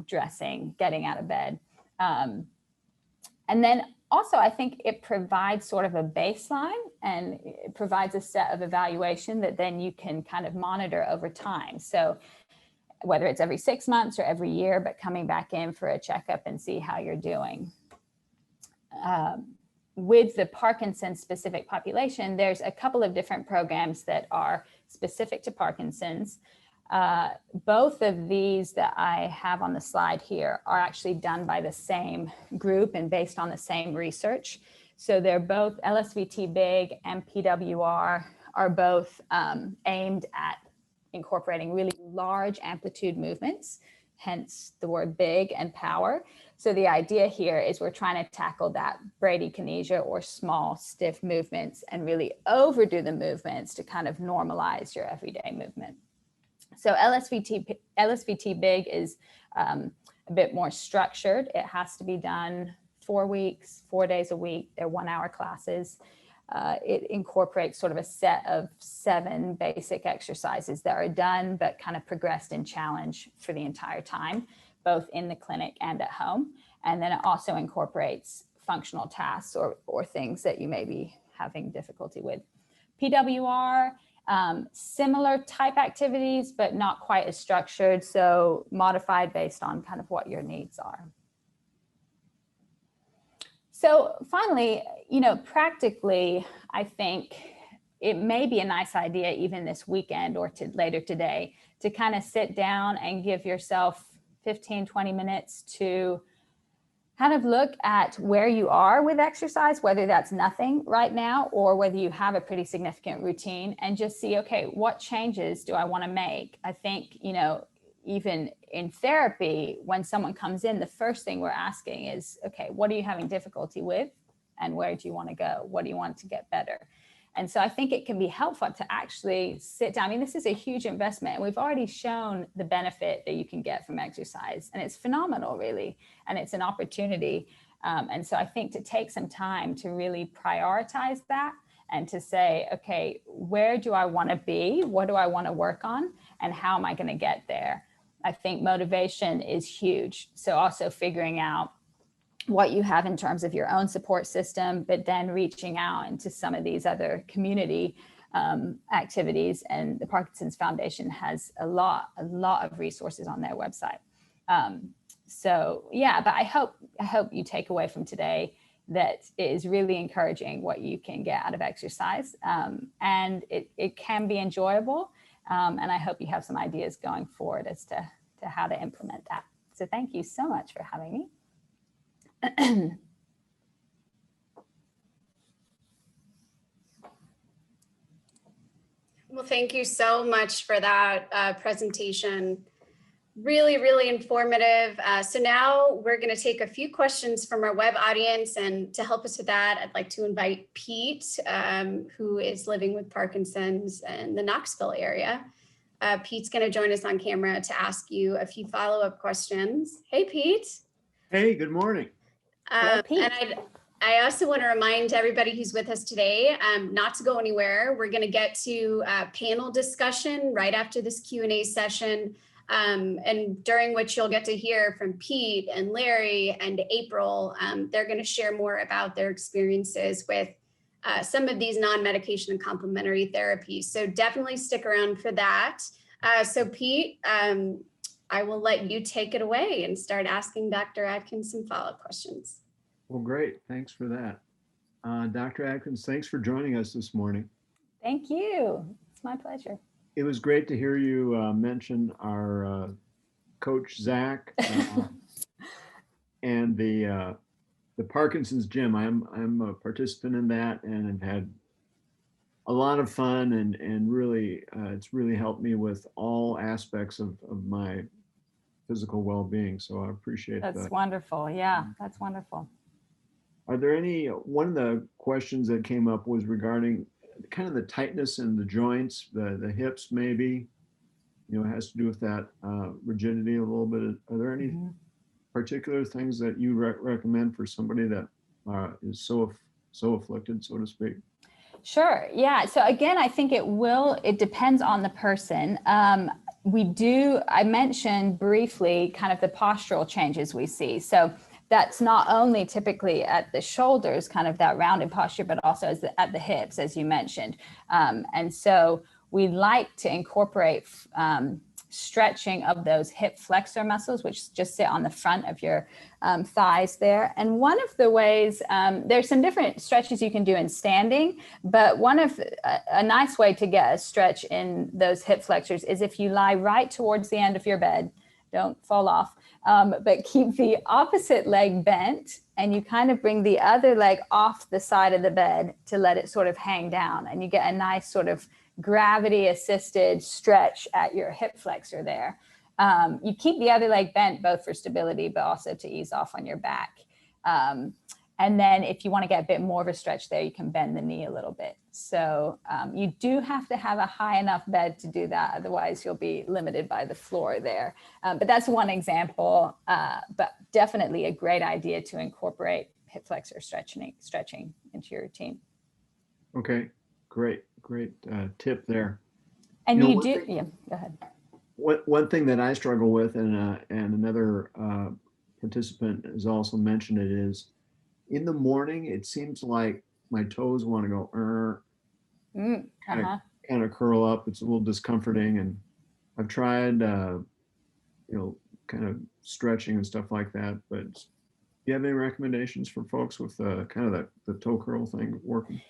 dressing, getting out of bed. And then also, I think it provides sort of a baseline, and it provides a set of evaluation that then you can kind of monitor over time. So whether it's every 6 months or every year, but coming back in for a checkup and see how you're doing. With the Parkinson's specific population, there's a couple of different programs that are specific to Parkinson's. Both of these that I have on the slide here are actually done by the same group and based on the same research. So they're both LSVT Big and PWR are both aimed at incorporating really large amplitude movements, hence the word big and power. So the idea here is we're trying to tackle that bradykinesia or small stiff movements and really overdo the movements to kind of normalize your everyday movement. So LSVT Big is a bit more structured. It has to be done 4 weeks, 4 days a week. They're 1-hour classes. It incorporates sort of a set of 7 basic exercises that are done, but kind of progressed in challenge for the entire time, both in the clinic and at home. And then it also incorporates functional tasks or things that you may be having difficulty with. PWR, similar type activities, but not quite as structured. So modified based on kind of what your needs are. So finally, practically, I think it may be a nice idea even this weekend or later today to kind of sit down and give yourself 15, 20 minutes to kind of look at where you are with exercise, whether that's nothing right now or whether you have a pretty significant routine, and just see, okay, what changes do I want to make? I think, even in therapy, when someone comes in, the first thing we're asking is, okay, what are you having difficulty with? And where do you want to go? What do you want to get better? And so I think it can be helpful to actually sit down. I mean, this is a huge investment, and we've already shown the benefit that you can get from exercise, and it's phenomenal, really, and it's an opportunity. And so I think to take some time to really prioritize that and to say, okay, where do I want to be? What do I want to work on? And how am I going to get there? I think motivation is huge. So also figuring out what you have in terms of your own support system, but then reaching out into some of these other community activities. And the Parkinson's Foundation has a lot of resources on their website. So yeah, but I hope you take away from today that is really encouraging what you can get out of exercise. And it can be enjoyable. And I hope you have some ideas going forward as to how to implement that. So thank you so much for having me.
Well, thank you so much for that presentation. Really, really informative. So now we're going to take a few questions from our web audience, and to help us with that, I'd like to invite Pete, who is living with Parkinson's in the Knoxville area. Pete's going to join us on camera to ask you a few follow-up questions. Hey, Pete.
Hey, good morning.
Hello, Pete.
And I also want to remind everybody who's with us today not to go anywhere. We're going to get to panel discussion right after this Q&A session, and during which you'll get to hear from Pete and Larry and April. They're going to share more about their experiences with some of these non-medication and complementary therapies. So definitely stick around for that. So Pete, I will let you take it away and start asking Dr. Atkins some follow-up questions.
Well, great. Thanks for that. Dr. Atkins, thanks for joining us this morning.
Thank you. It's my pleasure.
It was great to hear you mention our coach, Zach, and the Parkinson's gym. I'm a participant in that and have had a lot of fun, and really, it's really helped me with all aspects of my physical well-being. So I appreciate that.
That's wonderful. Yeah, that's wonderful.
Are there one of the questions that came up was regarding kind of the tightness in the joints, the hips maybe, it has to do with that rigidity a little bit. Are there any particular things that you recommend for somebody that is so afflicted, so to speak?
Sure. Yeah. So again, I think it depends on the person. I mentioned briefly kind of the postural changes we see. So that's not only typically at the shoulders, kind of that rounded posture, but also at the hips, as you mentioned. And so we like to incorporate stretching of those hip flexor muscles, which just sit on the front of your thighs there. And one of the ways, there's some different stretches you can do in standing, but a nice way to get a stretch in those hip flexors is if you lie right towards the end of your bed, don't fall off, but keep the opposite leg bent, and you kind of bring the other leg off the side of the bed to let it sort of hang down, and you get a nice sort of gravity assisted stretch at your hip flexor there. You keep the other leg bent both for stability, but also to ease off on your back. And then if you want to get a bit more of a stretch there, you can bend the knee a little bit. So you do have to have a high enough bed to do that. Otherwise, you'll be limited by the floor there. But that's one example, but definitely a great idea to incorporate hip flexor stretching into your routine.
Okay, great tip there.
And yeah, go ahead.
One thing that I struggle with, and another participant has also mentioned it, is in the morning, it seems like my toes want to go, kind of curl up. It's a little discomforting, and I've tried, kind of stretching and stuff like that. But do you have any recommendations for folks with kind of the toe curl thing working?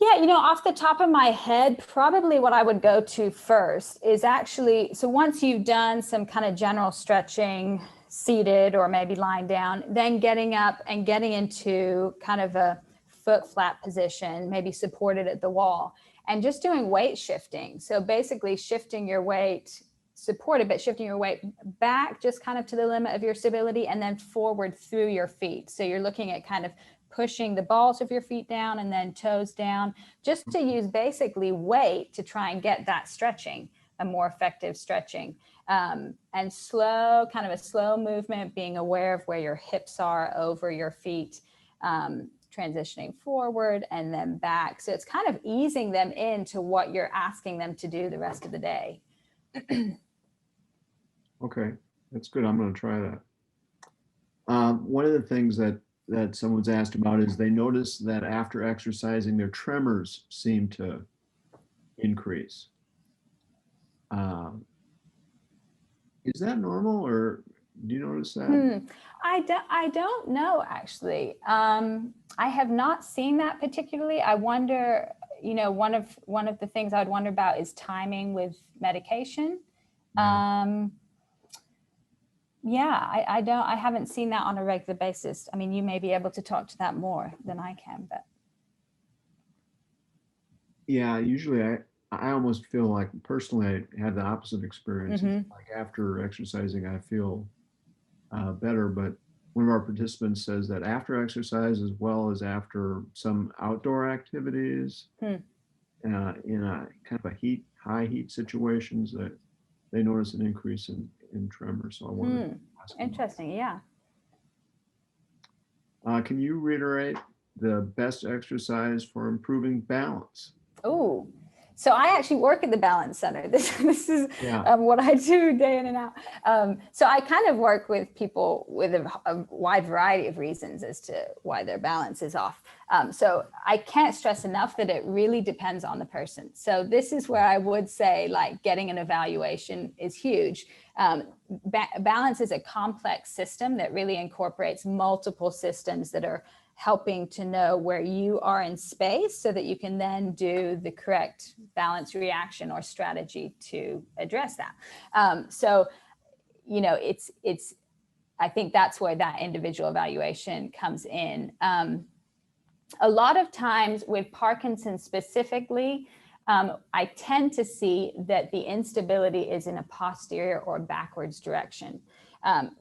Yeah, off the top of my head, probably what I would go to first is actually, so once you've done some kind of general stretching, seated or maybe lying down, then getting up and getting into kind of a foot flat position, maybe supported at the wall, and just doing weight shifting. So basically shifting your weight, supported, but shifting your weight back just kind of to the limit of your stability, and then forward through your feet. So you're looking at kind of pushing the balls of your feet down and then toes down, just to use basically weight to try and get that stretching, a more effective stretching. And kind of a slow movement, being aware of where your hips are over your feet, transitioning forward and then back. So it's kind of easing them into what you're asking them to do the rest of the day.
Okay, that's good. I'm going to try that. One of the things that someone's asked about is they notice that after exercising, their tremors seem to increase. Is that normal, or Do you notice that?
I don't know, actually. I have not seen that particularly. I wonder, one of the things I'd wonder about is timing with medication. I haven't seen that on a regular basis. I mean, you may be able to talk to that more than I can, but.
Yeah, usually I almost feel like personally I have the opposite experience. Like after exercising, I feel better, but one of our participants says that after exercise as well as after some outdoor activities in a kind of high heat situations, that they notice an increase in tremors. So I wanted to ask
Interesting, yeah.
Can you reiterate the best exercise for improving balance?
Oh, so I actually work at the Balance Center. This is what I do day in and out. So I kind of work with people with a wide variety of reasons as to why their balance is off. So I can't stress enough that it really depends on the person. So this is where I would say, like, getting an evaluation is huge. Balance is a complex system that really incorporates multiple systems that are helping to know where you are in space so that you can then do the correct balance reaction or strategy to address that. I think that's where that individual evaluation comes in. A lot of times with Parkinson's specifically, I tend to see that the instability is in a posterior or backwards direction.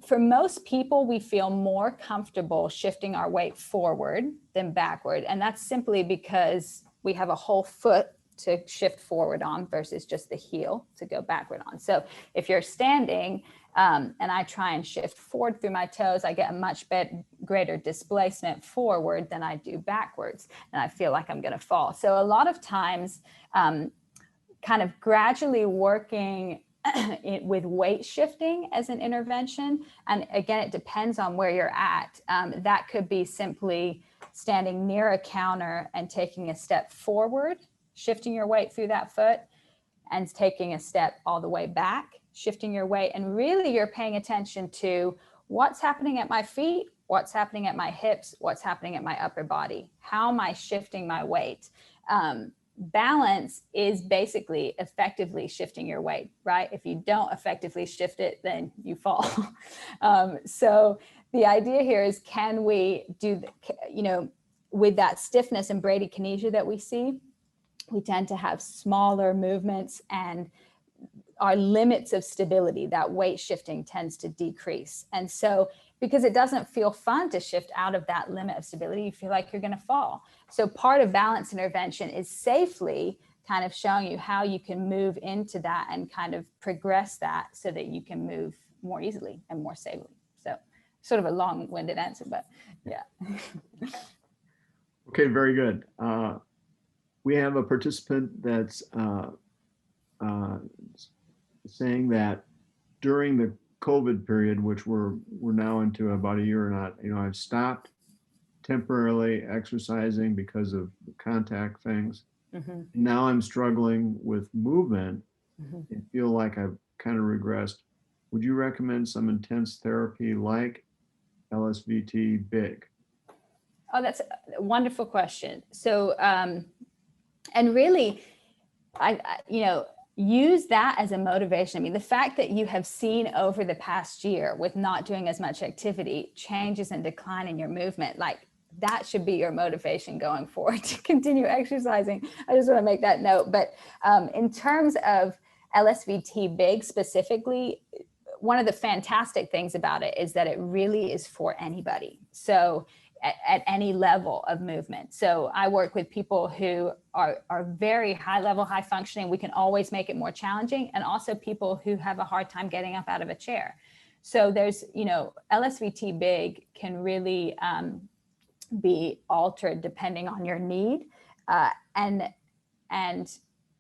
For most people, we feel more comfortable shifting our weight forward than backward. And that's simply because we have a whole foot to shift forward on versus just the heel to go backward on. So if you're standing and I try and shift forward through my toes, I get a much greater displacement forward than I do backwards. And I feel like I'm going to fall. So a lot of times, kind of gradually working with weight shifting as an intervention. And again, it depends on where you're at. That could be simply standing near a counter and taking a step forward, shifting your weight through that foot, and taking a step all the way back, shifting your weight. And really you're paying attention to what's happening at my feet, what's happening at my hips, what's happening at my upper body. How am I shifting my weight? Balance is basically effectively shifting your weight, right? If you don't effectively shift it, then you fall. So the idea here is, can we do, with that stiffness and bradykinesia that we see, we tend to have smaller movements and our limits of stability, that weight shifting tends to decrease. And so because it doesn't feel fun to shift out of that limit of stability, you feel like you're going to fall. So part of balance intervention is safely kind of showing you how you can move into that and kind of progress that so that you can move more easily and more safely. So sort of a long-winded answer, but yeah.
Okay, very good. We have a participant that's saying that during the COVID period, which we're now into about a year or not, I've stopped temporarily exercising because of the contact things. Now I'm struggling with movement and feel like I've kind of regressed. Would you recommend some intense therapy like LSVT big?
Oh, that's a wonderful question. So, and really, use that as a motivation. I mean, the fact that you have seen over the past year with not doing as much activity, changes and decline in your movement, like that should be your motivation going forward to continue exercising. I just want to make that note. But in terms of LSVT big specifically, one of the fantastic things about it is that it really is for anybody. So at any level of movement. So I work with people who are very high level, high functioning. We can always make it more challenging, and also people who have a hard time getting up out of a chair. So there's, LSVT big can really be altered depending on your need. And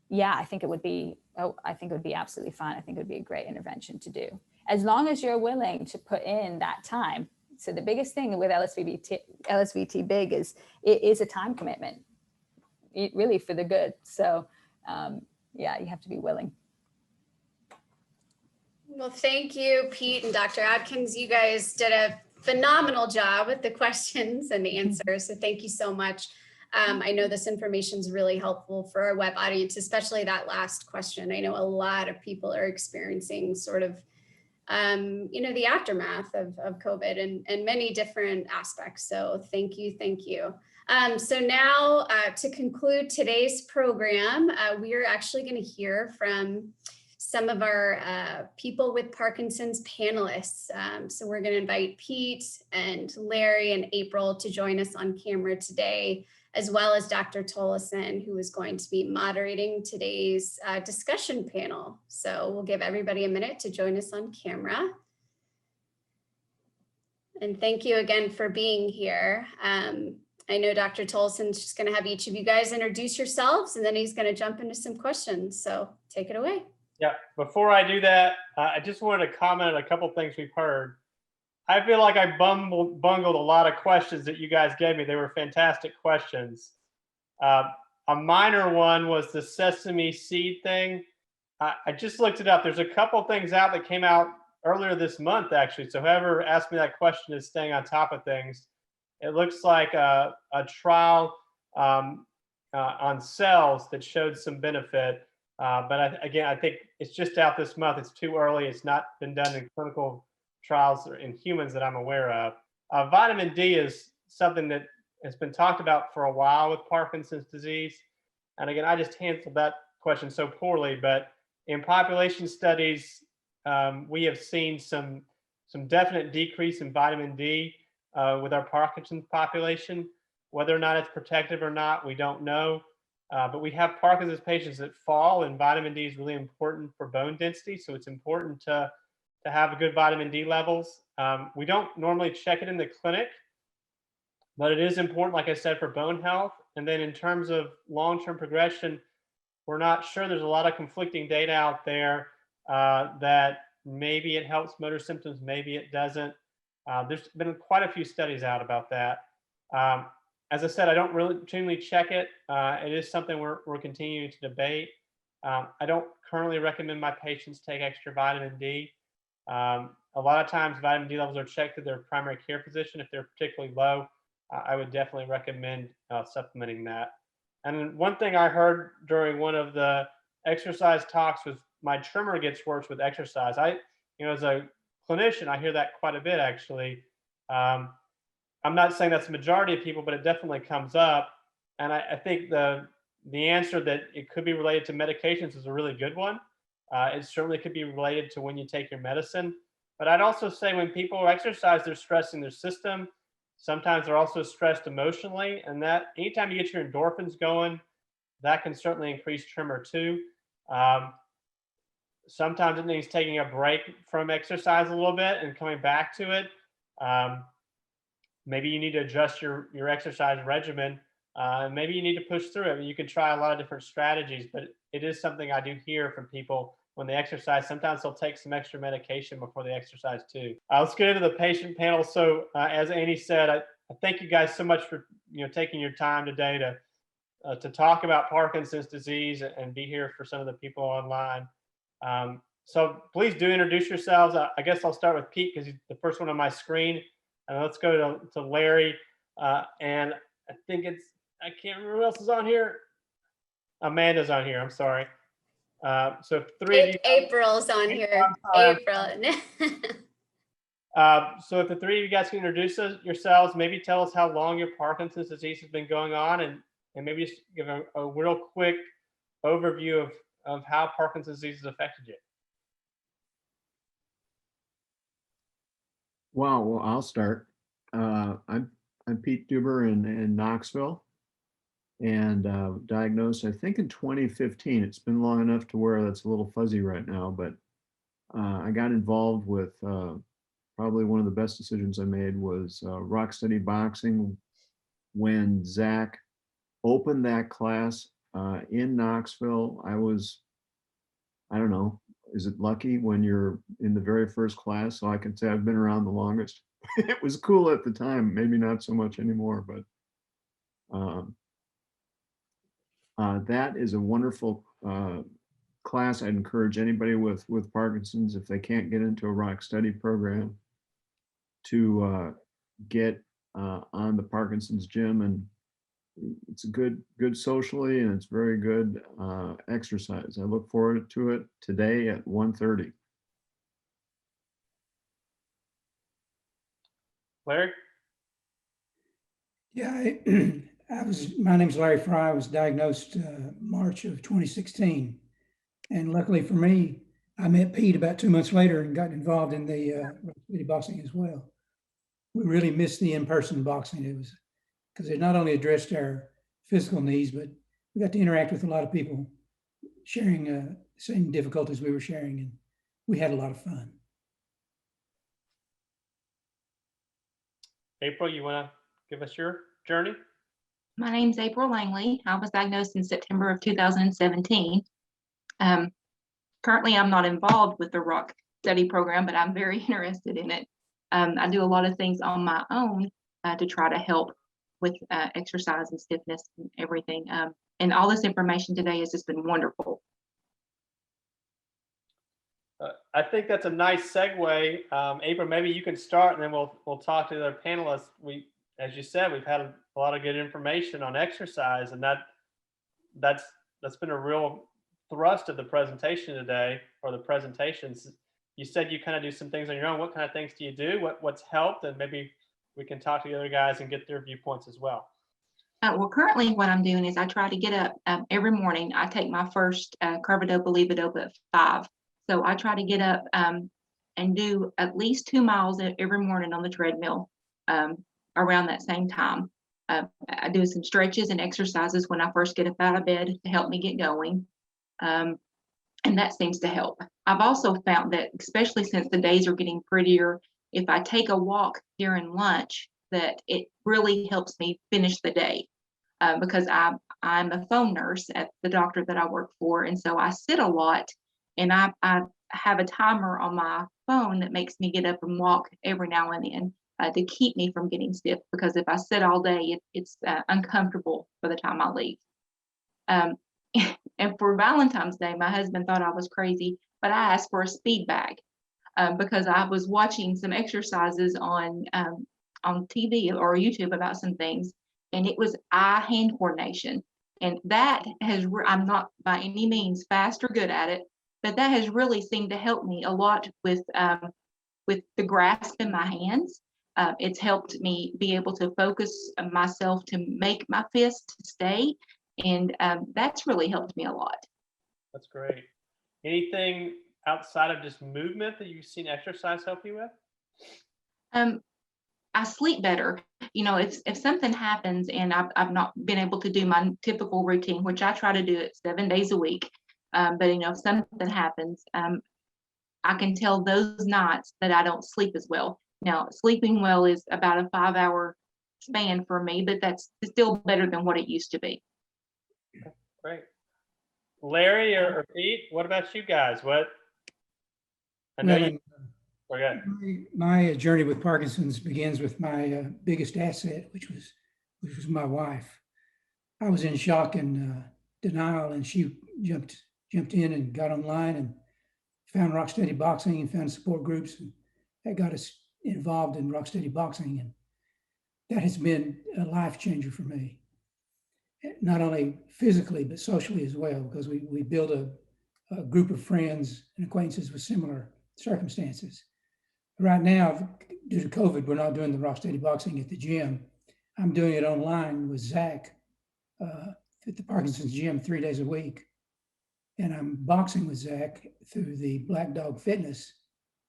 yeah, I think it would be absolutely fine. I think it would be a great intervention to do, as long as you're willing to put in that time. So the biggest thing with LSVT big is it is a time commitment, really for the good. So yeah, you have to be willing.
Well, thank you, Pete and Dr. Adkins. You guys did a phenomenal job with the questions and the answers. So thank you so much. I know this information is really helpful for our web audience, especially that last question. I know a lot of people are experiencing sort of, the aftermath of COVID and many different aspects. So thank you, thank you. So now to conclude today's program, we are actually going to hear from some of our people with Parkinson's panelists. So we're going to invite Pete and Larry and April to join us on camera today, as well as Dr. Tolleson, who is going to be moderating today's discussion panel. So we'll give everybody a minute to join us on camera. And thank you again for being here. I know Dr. Tolleson's just going to have each of you guys introduce yourselves, and then he's going to jump into some questions. So take it away.
Yeah, before I do that, I just wanted to comment on a couple things we've heard. I feel like I bungled a lot of questions that you guys gave me. They were fantastic questions. A minor one was the sesame seed thing. I just looked it up. There's a couple things out that came out earlier this month, actually. So whoever asked me that question is staying on top of things. It looks like a trial on cells that showed some benefit. But again, I think it's just out this month. It's too early. It's not been done in clinical trials or in humans that I'm aware of. Vitamin D is something that has been talked about for a while with Parkinson's disease. And again, I just handled that question so poorly, but in population studies, we have seen some definite decrease in vitamin D with our Parkinson's population. Whether or not it's protective or not, we don't know. But we have Parkinson's patients that fall, and vitamin D is really important for bone density. So it's important to have good vitamin D levels. We don't normally check it in the clinic, but it is important, like I said, for bone health. And then in terms of long-term progression, we're not sure. There's a lot of conflicting data out there that maybe it helps motor symptoms, maybe it doesn't. There's been quite a few studies out about that. As I said, I don't really routinely check it. It is something we're continuing to debate. I don't currently recommend my patients take extra vitamin D. A lot of times vitamin D levels are checked with their primary care physician. If they're particularly low, I would definitely recommend supplementing that. And one thing I heard during one of the exercise talks was my tremor gets worse with exercise. As a clinician, I hear that quite a bit, actually. I'm not saying that's the majority of people, but it definitely comes up. And I think the answer that it could be related to medications is a really good one. It certainly could be related to when you take your medicine. But I'd also say when people exercise, they're stressing their system. Sometimes they're also stressed emotionally. And that anytime you get your endorphins going, that can certainly increase tremor too. Sometimes it means taking a break from exercise a little bit and coming back to it. Maybe you need to adjust your exercise regimen. Maybe you need to push through it. You can try a lot of different strategies, but it is something I do hear from people when they exercise. Sometimes they'll take some extra medication before they exercise too. Let's get into the patient panel. So as Annie said, I thank you guys so much for taking your time today to talk about Parkinson's disease and be here for some of the people online. So please do introduce yourselves. I guess I'll start with Pete because he's the first one on my screen. And let's go to Larry. And I think I can't remember who else is on here. Amanda's on here. I'm sorry. So if three of you,
April's on here. April.
So if the three of you guys can introduce yourselves, maybe tell us how long your Parkinson's disease has been going on, and maybe just give a real quick overview of how Parkinson's disease has affected you.
Well, I'll start. I'm Pete Duber in Knoxville, and diagnosed, I think, in 2015. It's been long enough to where that's a little fuzzy right now, but I got involved with probably one of the best decisions I made was Rocksteady Boxing when Zach opened that class in Knoxville. I don't know, is it lucky when you're in the very first class? So I can say I've been around the longest. It was cool at the time, maybe not so much anymore, but that is a wonderful class, I'd encourage anybody with Parkinson's, if they can't get into a Rocksteady program, to get on the Parkinson's gym. And it's a good socially, and it's very good exercise. I look forward to it today at 1:30.
Larry?
Yeah, my name's Larry Fry. I was diagnosed March of 2016. And luckily for me, I met Pete about 2 months later and got involved in the Rocksteady Boxing as well. We really missed the in-person boxing. It was because it not only addressed our physical needs, but we got to interact with a lot of people sharing the same difficulties we were sharing, and we had a lot of fun.
April, you want to give us your journey?
My name's April Langley. I was diagnosed in September of 2017. Currently, I'm not involved with the Rocksteady program, but I'm very interested in it. I do a lot of things on my own to try to help with exercise and stiffness and everything. And all this information today has just been wonderful.
I think that's a nice segue. April, maybe you can start, and then we'll talk to the other panelists. As you said, we've had a lot of good information on exercise, and that's been a real thrust of the presentation today, or the presentations. You said you kind of do some things on your own. What kind of things do you do? What's helped? And maybe we can talk to the other guys and get their viewpoints as well.
Well, currently what I'm doing is I try to get up every morning. I take my first carbidopa levodopa at 5. So I try to get up and do at least 2 miles every morning on the treadmill around that same time. I do some stretches and exercises when I first get up out of bed to help me get going. And that seems to help. I've also found that, especially since the days are getting prettier, if I take a walk during lunch, that it really helps me finish the day. Because I'm a phone nurse at the doctor that I work for. And so I sit a lot, and I have a timer on my phone that makes me get up and walk every now and then to keep me from getting stiff. Because if I sit all day, it's uncomfortable by the time I leave. And for Valentine's Day, my husband thought I was crazy, but I asked for a speed bag because I was watching some exercises on TV or YouTube about some things, and it was eye-hand coordination. And that has, I'm not by any means fast or good at it, but that has really seemed to help me a lot with the grasp in my hands. It's helped me be able to focus myself to make my fist stay. And that's really helped me a lot. That's
great. Anything outside of just movement that you've seen exercise help you with?
I sleep better. You know, if something happens and I've not been able to do my typical routine, which I try to do it 7 days a week, but you know, if something happens, I can tell those nights that I don't sleep as well. Now, sleeping well is about a 5-hour span for me, but that's still better than what it used to be.
Great. Larry or Pete, what about you guys? I know
my journey with Parkinson's begins with my biggest asset, which was my wife. I was in shock and denial, and she jumped in and got online and found Rocksteady Boxing and found support groups, and that got us involved in Rocksteady Boxing, and that has been a life changer for me. Not only physically, but socially as well, because we build a group of friends and acquaintances with similar circumstances. Right now, due to COVID, we're not doing the Rocksteady Boxing at the gym. I'm doing it online with Zach at the Parkinson's gym 3 days a week. And I'm boxing with Zach through the Black Dog Fitness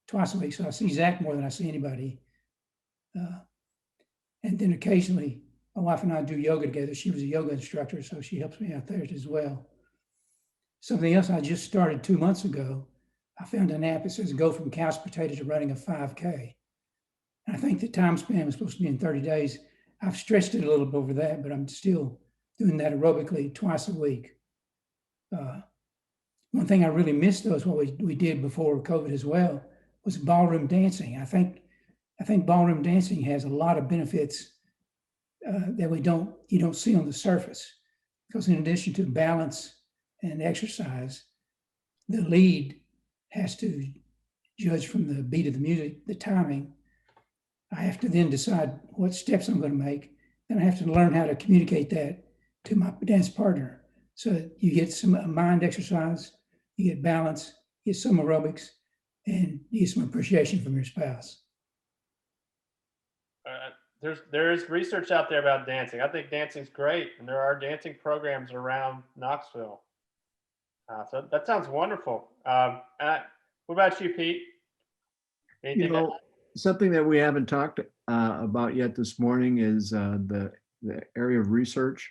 twice a week. So I see Zach more than I see anybody. And then occasionally, my wife and I do yoga together. She was a yoga instructor, so she helps me out there as well. Something else I just started 2 months ago, I found an app that says go from couch potato to running a 5K. And I think the time span was supposed to be in 30 days. I've stretched it a little bit over that, but I'm still doing that aerobically twice a week. One thing I really missed, though, is what we did before COVID as well, was ballroom dancing. I think ballroom dancing has a lot of benefits that you don't see on the surface, because in addition to balance and exercise, the lead has to judge from the beat of the music, the timing. I have to then decide what steps I'm going to make. Then I have to learn how to communicate that to my dance partner. So you get some mind exercise, you get balance, you get some aerobics, and you get some appreciation from your spouse.
There is research out there about dancing. I think dancing's great, and there are dancing programs around Knoxville. So that sounds wonderful. What about you, Pete? Anything
You know, something that we haven't talked about yet this morning is the area of research.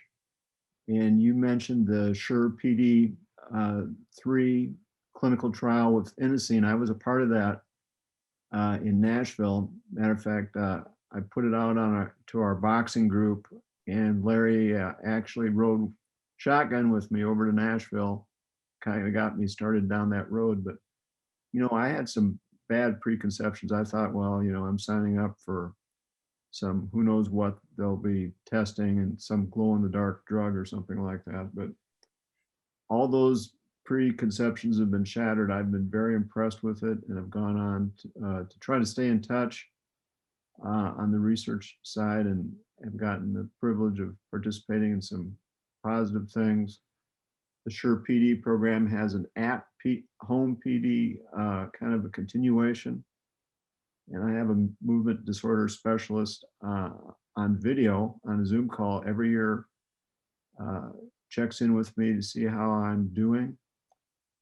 And you mentioned the SURE PD 3 clinical trial with inosine. I was a part of that in Nashville. Matter of fact, I put it out on to our boxing group, and Larry actually rode shotgun with me over to Nashville. Kind of got me started down that road. But, you know, I had some bad preconceptions. I thought, well, you know, I'm signing up for some, who knows what they'll be testing, and some glow in the dark drug or something like that. But all those preconceptions have been shattered. I've been very impressed with it, and have gone on to try to stay in touch on the research side, and have gotten the privilege of participating in some positive things. The SURE PD program has an app, home PD, kind of a continuation. And I have a movement disorder specialist on video on a Zoom call every year, checks in with me to see how I'm doing,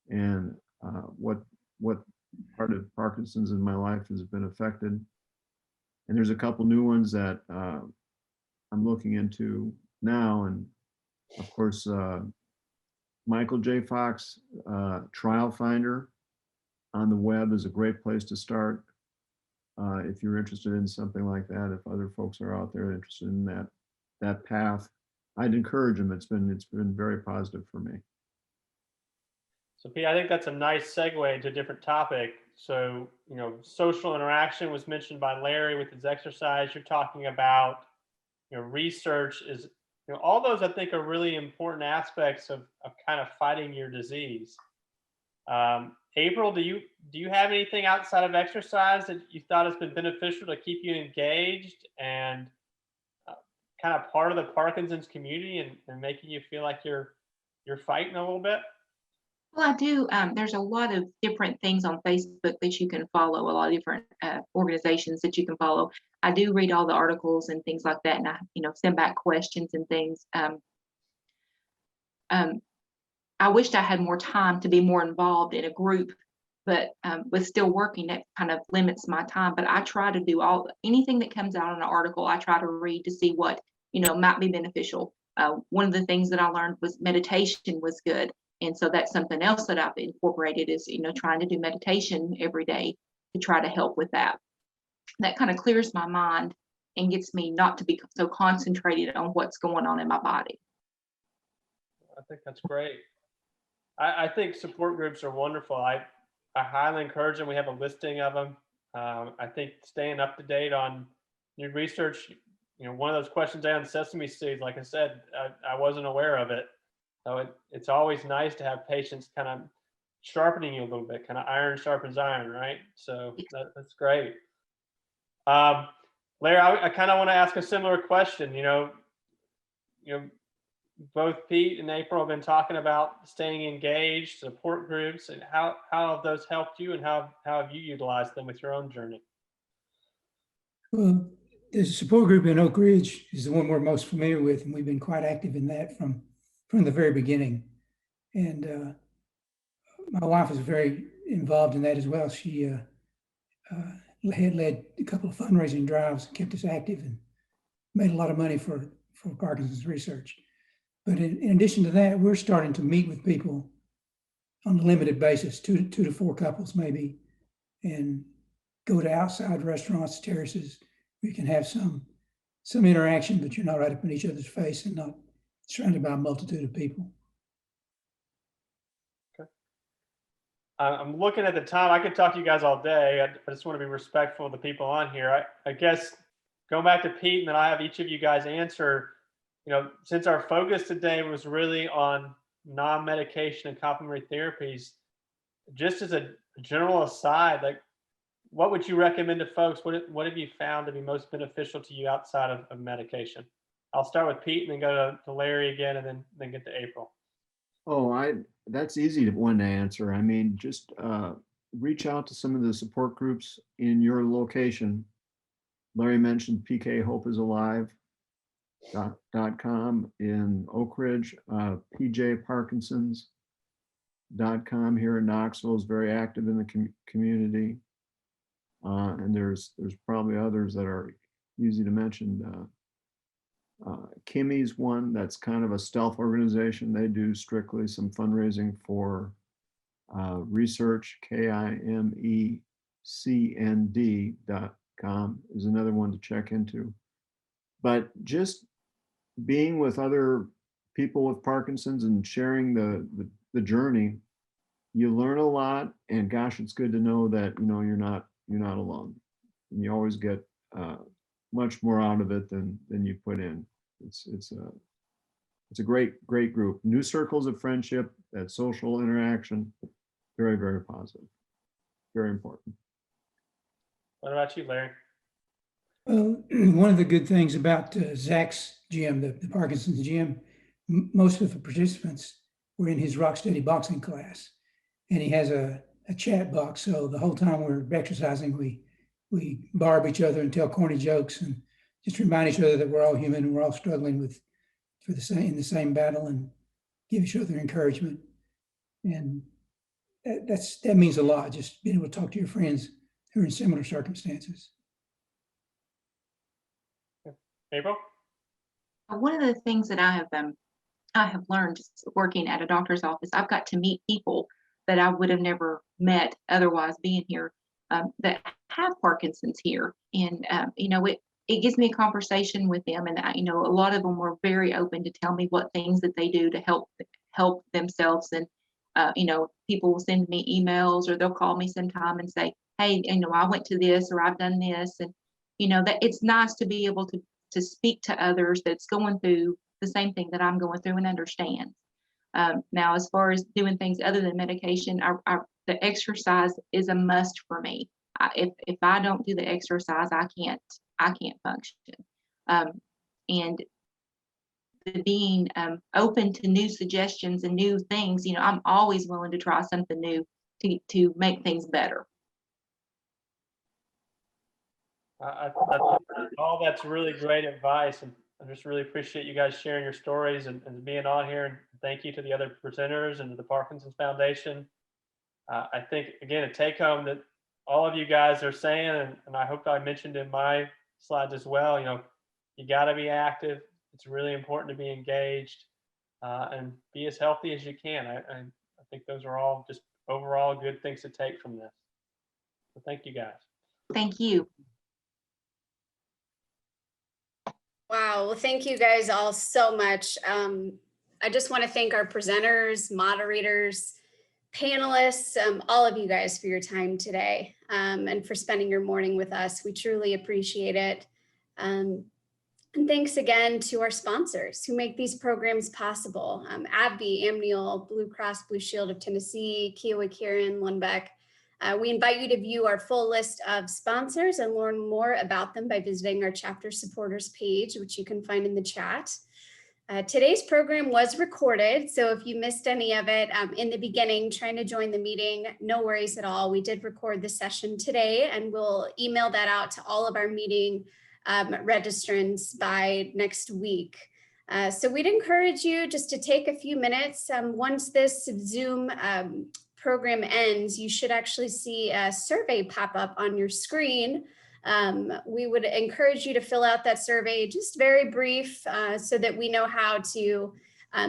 and what part of Parkinson's in my life has been affected. And there's a couple new ones that I'm looking into now. And of course, Michael J. Fox Trial Finder on the web is a great place to start. If you're interested in something like that, if other folks are out there interested in that path, I'd encourage them. It's been very positive for me.
So Pete, I think that's a nice segue into a different topic. So, you know, social interaction was mentioned by Larry with his exercise. You're talking about, you know, research is, you know, all those I think are really important aspects of kind of fighting your disease. April, do you have anything outside of exercise that you thought has been beneficial to keep you engaged and kind of part of the Parkinson's community, and making you feel like you're fighting a little bit?
Well, I do. There's a lot of different things on Facebook that you can follow, a lot of different organizations that you can follow. I do read all the articles and things like that, and I, you know, send back questions and things. I wished I had more time to be more involved in a group, but with still working, that kind of limits my time. But I try to do anything that comes out in an article. I try to read to see what, you know, might be beneficial. One of the things that I learned was meditation was good. And so that's something else that I've incorporated is, you know, trying to do meditation every day to try to help with that. That kind of clears my mind and gets me not to be so concentrated on what's going on in my body.
I think that's great. I think support groups are wonderful. I highly encourage them. We have a listing of them. I think staying up to date on new research, you know, one of those questions on sesame seeds, like I said, I wasn't aware of it. So it's always nice to have patients kind of sharpening you a little bit, kind of iron sharpens iron, right? So that's great. Larry, I kind of want to ask a similar question. You know, both Pete and April have been talking about staying engaged, support groups, and how have those helped you, and how have you utilized them with your own journey?
Well, the support group in Oak Ridge is the one we're most familiar with, and we've been quite active in that from the very beginning. And my wife is very involved in that as well. She had led a couple of fundraising drives, kept us active, and made a lot of money for Parkinson's research. But in addition to that, we're starting to meet with people on a limited basis, two to four couples maybe, and go to outside restaurants, terraces. We can have some interaction, but you're not right up in each other's face and not surrounded by a multitude of people.
Okay. I'm looking at the time. I could talk to you guys all day. I just want to be respectful of the people on here. I guess going back to Pete, and then I have each of you guys answer. You know, since our focus today was really on non-medication and complementary therapies, just as a general aside, like, what would you recommend to folks? What have you found to be most beneficial to you outside of medication? I'll start with Pete and then go to Larry again, and then get to April.
Oh, that's easy one to answer. I mean, just reach out to some of the support groups in your location. Larry mentioned PK Hope is Alive.com in Oak Ridge, PJParkinsons.com here in Knoxville is very active in the community. And there's probably others that are easy to mention. Kimmy's one that's kind of a stealth organization. They do strictly some fundraising for research. KIMECND.com is another one to check into. But just being with other people with Parkinson's and sharing the journey, you learn a lot. And gosh, it's good to know that you're not alone. And you always get much more out of it than you put in. It's a great group. New circles of friendship, that social interaction, very, very positive, very important.
What about you, Larry?
Well, one of the good things about Zach's gym, the Parkinson's gym, most of the participants were in his Rocksteady Boxing class, and he has a chat box. So the whole time we're exercising, we barb each other and tell corny jokes and just remind each other that we're all human and we're all struggling in the same battle, and give each other encouragement. And that means a lot, just being able to talk to your friends who are in similar circumstances.
April?
One of the things that I have learned just working at a doctor's office, I've got to meet people that I would have never met otherwise being here, that have Parkinson's here. And, it gives me a conversation with them. And, a lot of them were very open to tell me what things that they do to help themselves. And, people will send me emails, or they'll call me sometime and say, hey, I went to this, or I've done this. And, that it's nice to be able to speak to others that's going through the same thing that I'm going through and understand. Now, as far as doing things other than medication, the exercise is a must for me. If I don't do the exercise, I can't function. And being open to new suggestions and new things, I'm always willing to try something new to make things better.
That's really great advice, and I just really appreciate you guys sharing your stories and being on here. And thank you to the other presenters and to the Parkinson's Foundation. I think, again, a take home that all of you guys are saying, and I hope I mentioned in my slides as well, you got to be active. It's really important to be engaged and be as healthy as you can. I think those are all just overall good things to take from this. So thank you guys.
Thank you.
Wow. Well, thank you guys all so much. I just want to thank our presenters, moderators, panelists, all of you guys for your time today and for spending your morning with us. We truly appreciate it. And thanks again to our sponsors who make these programs possible. AbbVie, Amneal, Blue Cross Blue Shield of Tennessee, Kiowa Kirin, Lundbeck. We invite you to view our full list of sponsors and learn more about them by visiting our chapter supporters page, which you can find in the chat. Today's program was recorded, so if you missed any of it in the beginning, trying to join the meeting, no worries at all. We did record the session today, and we'll email that out to all of our meeting registrants by next week. So we'd encourage you just to take a few minutes. Once this Zoom program ends, you should actually see a survey pop up on your screen. We would encourage you to fill out that survey, just very brief, so that we know how to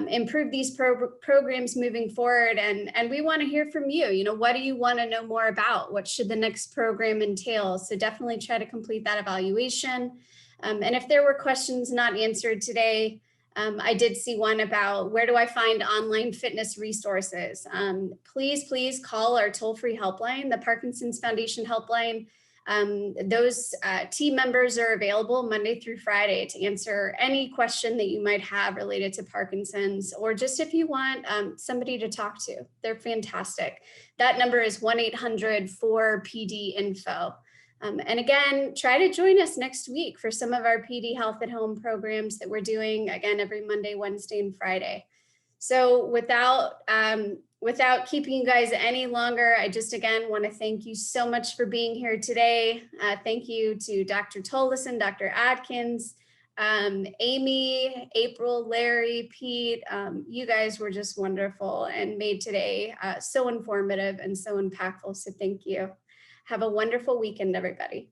improve these programs moving forward. And we want to hear from you. What do you want to know more about? What should the next program entail? So definitely try to complete that evaluation. And if there were questions not answered today, I did see one about where do I find online fitness resources? Please call our toll-free helpline, the Parkinson's Foundation helpline. Those team members are available Monday through Friday to answer any question that you might have related to Parkinson's, or just if you want somebody to talk to. They're fantastic. That number is 1-800-4PD-INFO. And again, try to join us next week for some of our PD Health at Home programs that we're doing, again, every Monday, Wednesday, and Friday. So without keeping you guys any longer, I just again want to thank you so much for being here today. Thank you to Dr. Tolleson, Dr. Adkins, Amy, April, Larry, Pete. You guys were just wonderful and made today so informative and so impactful. So thank you. Have a wonderful weekend, everybody.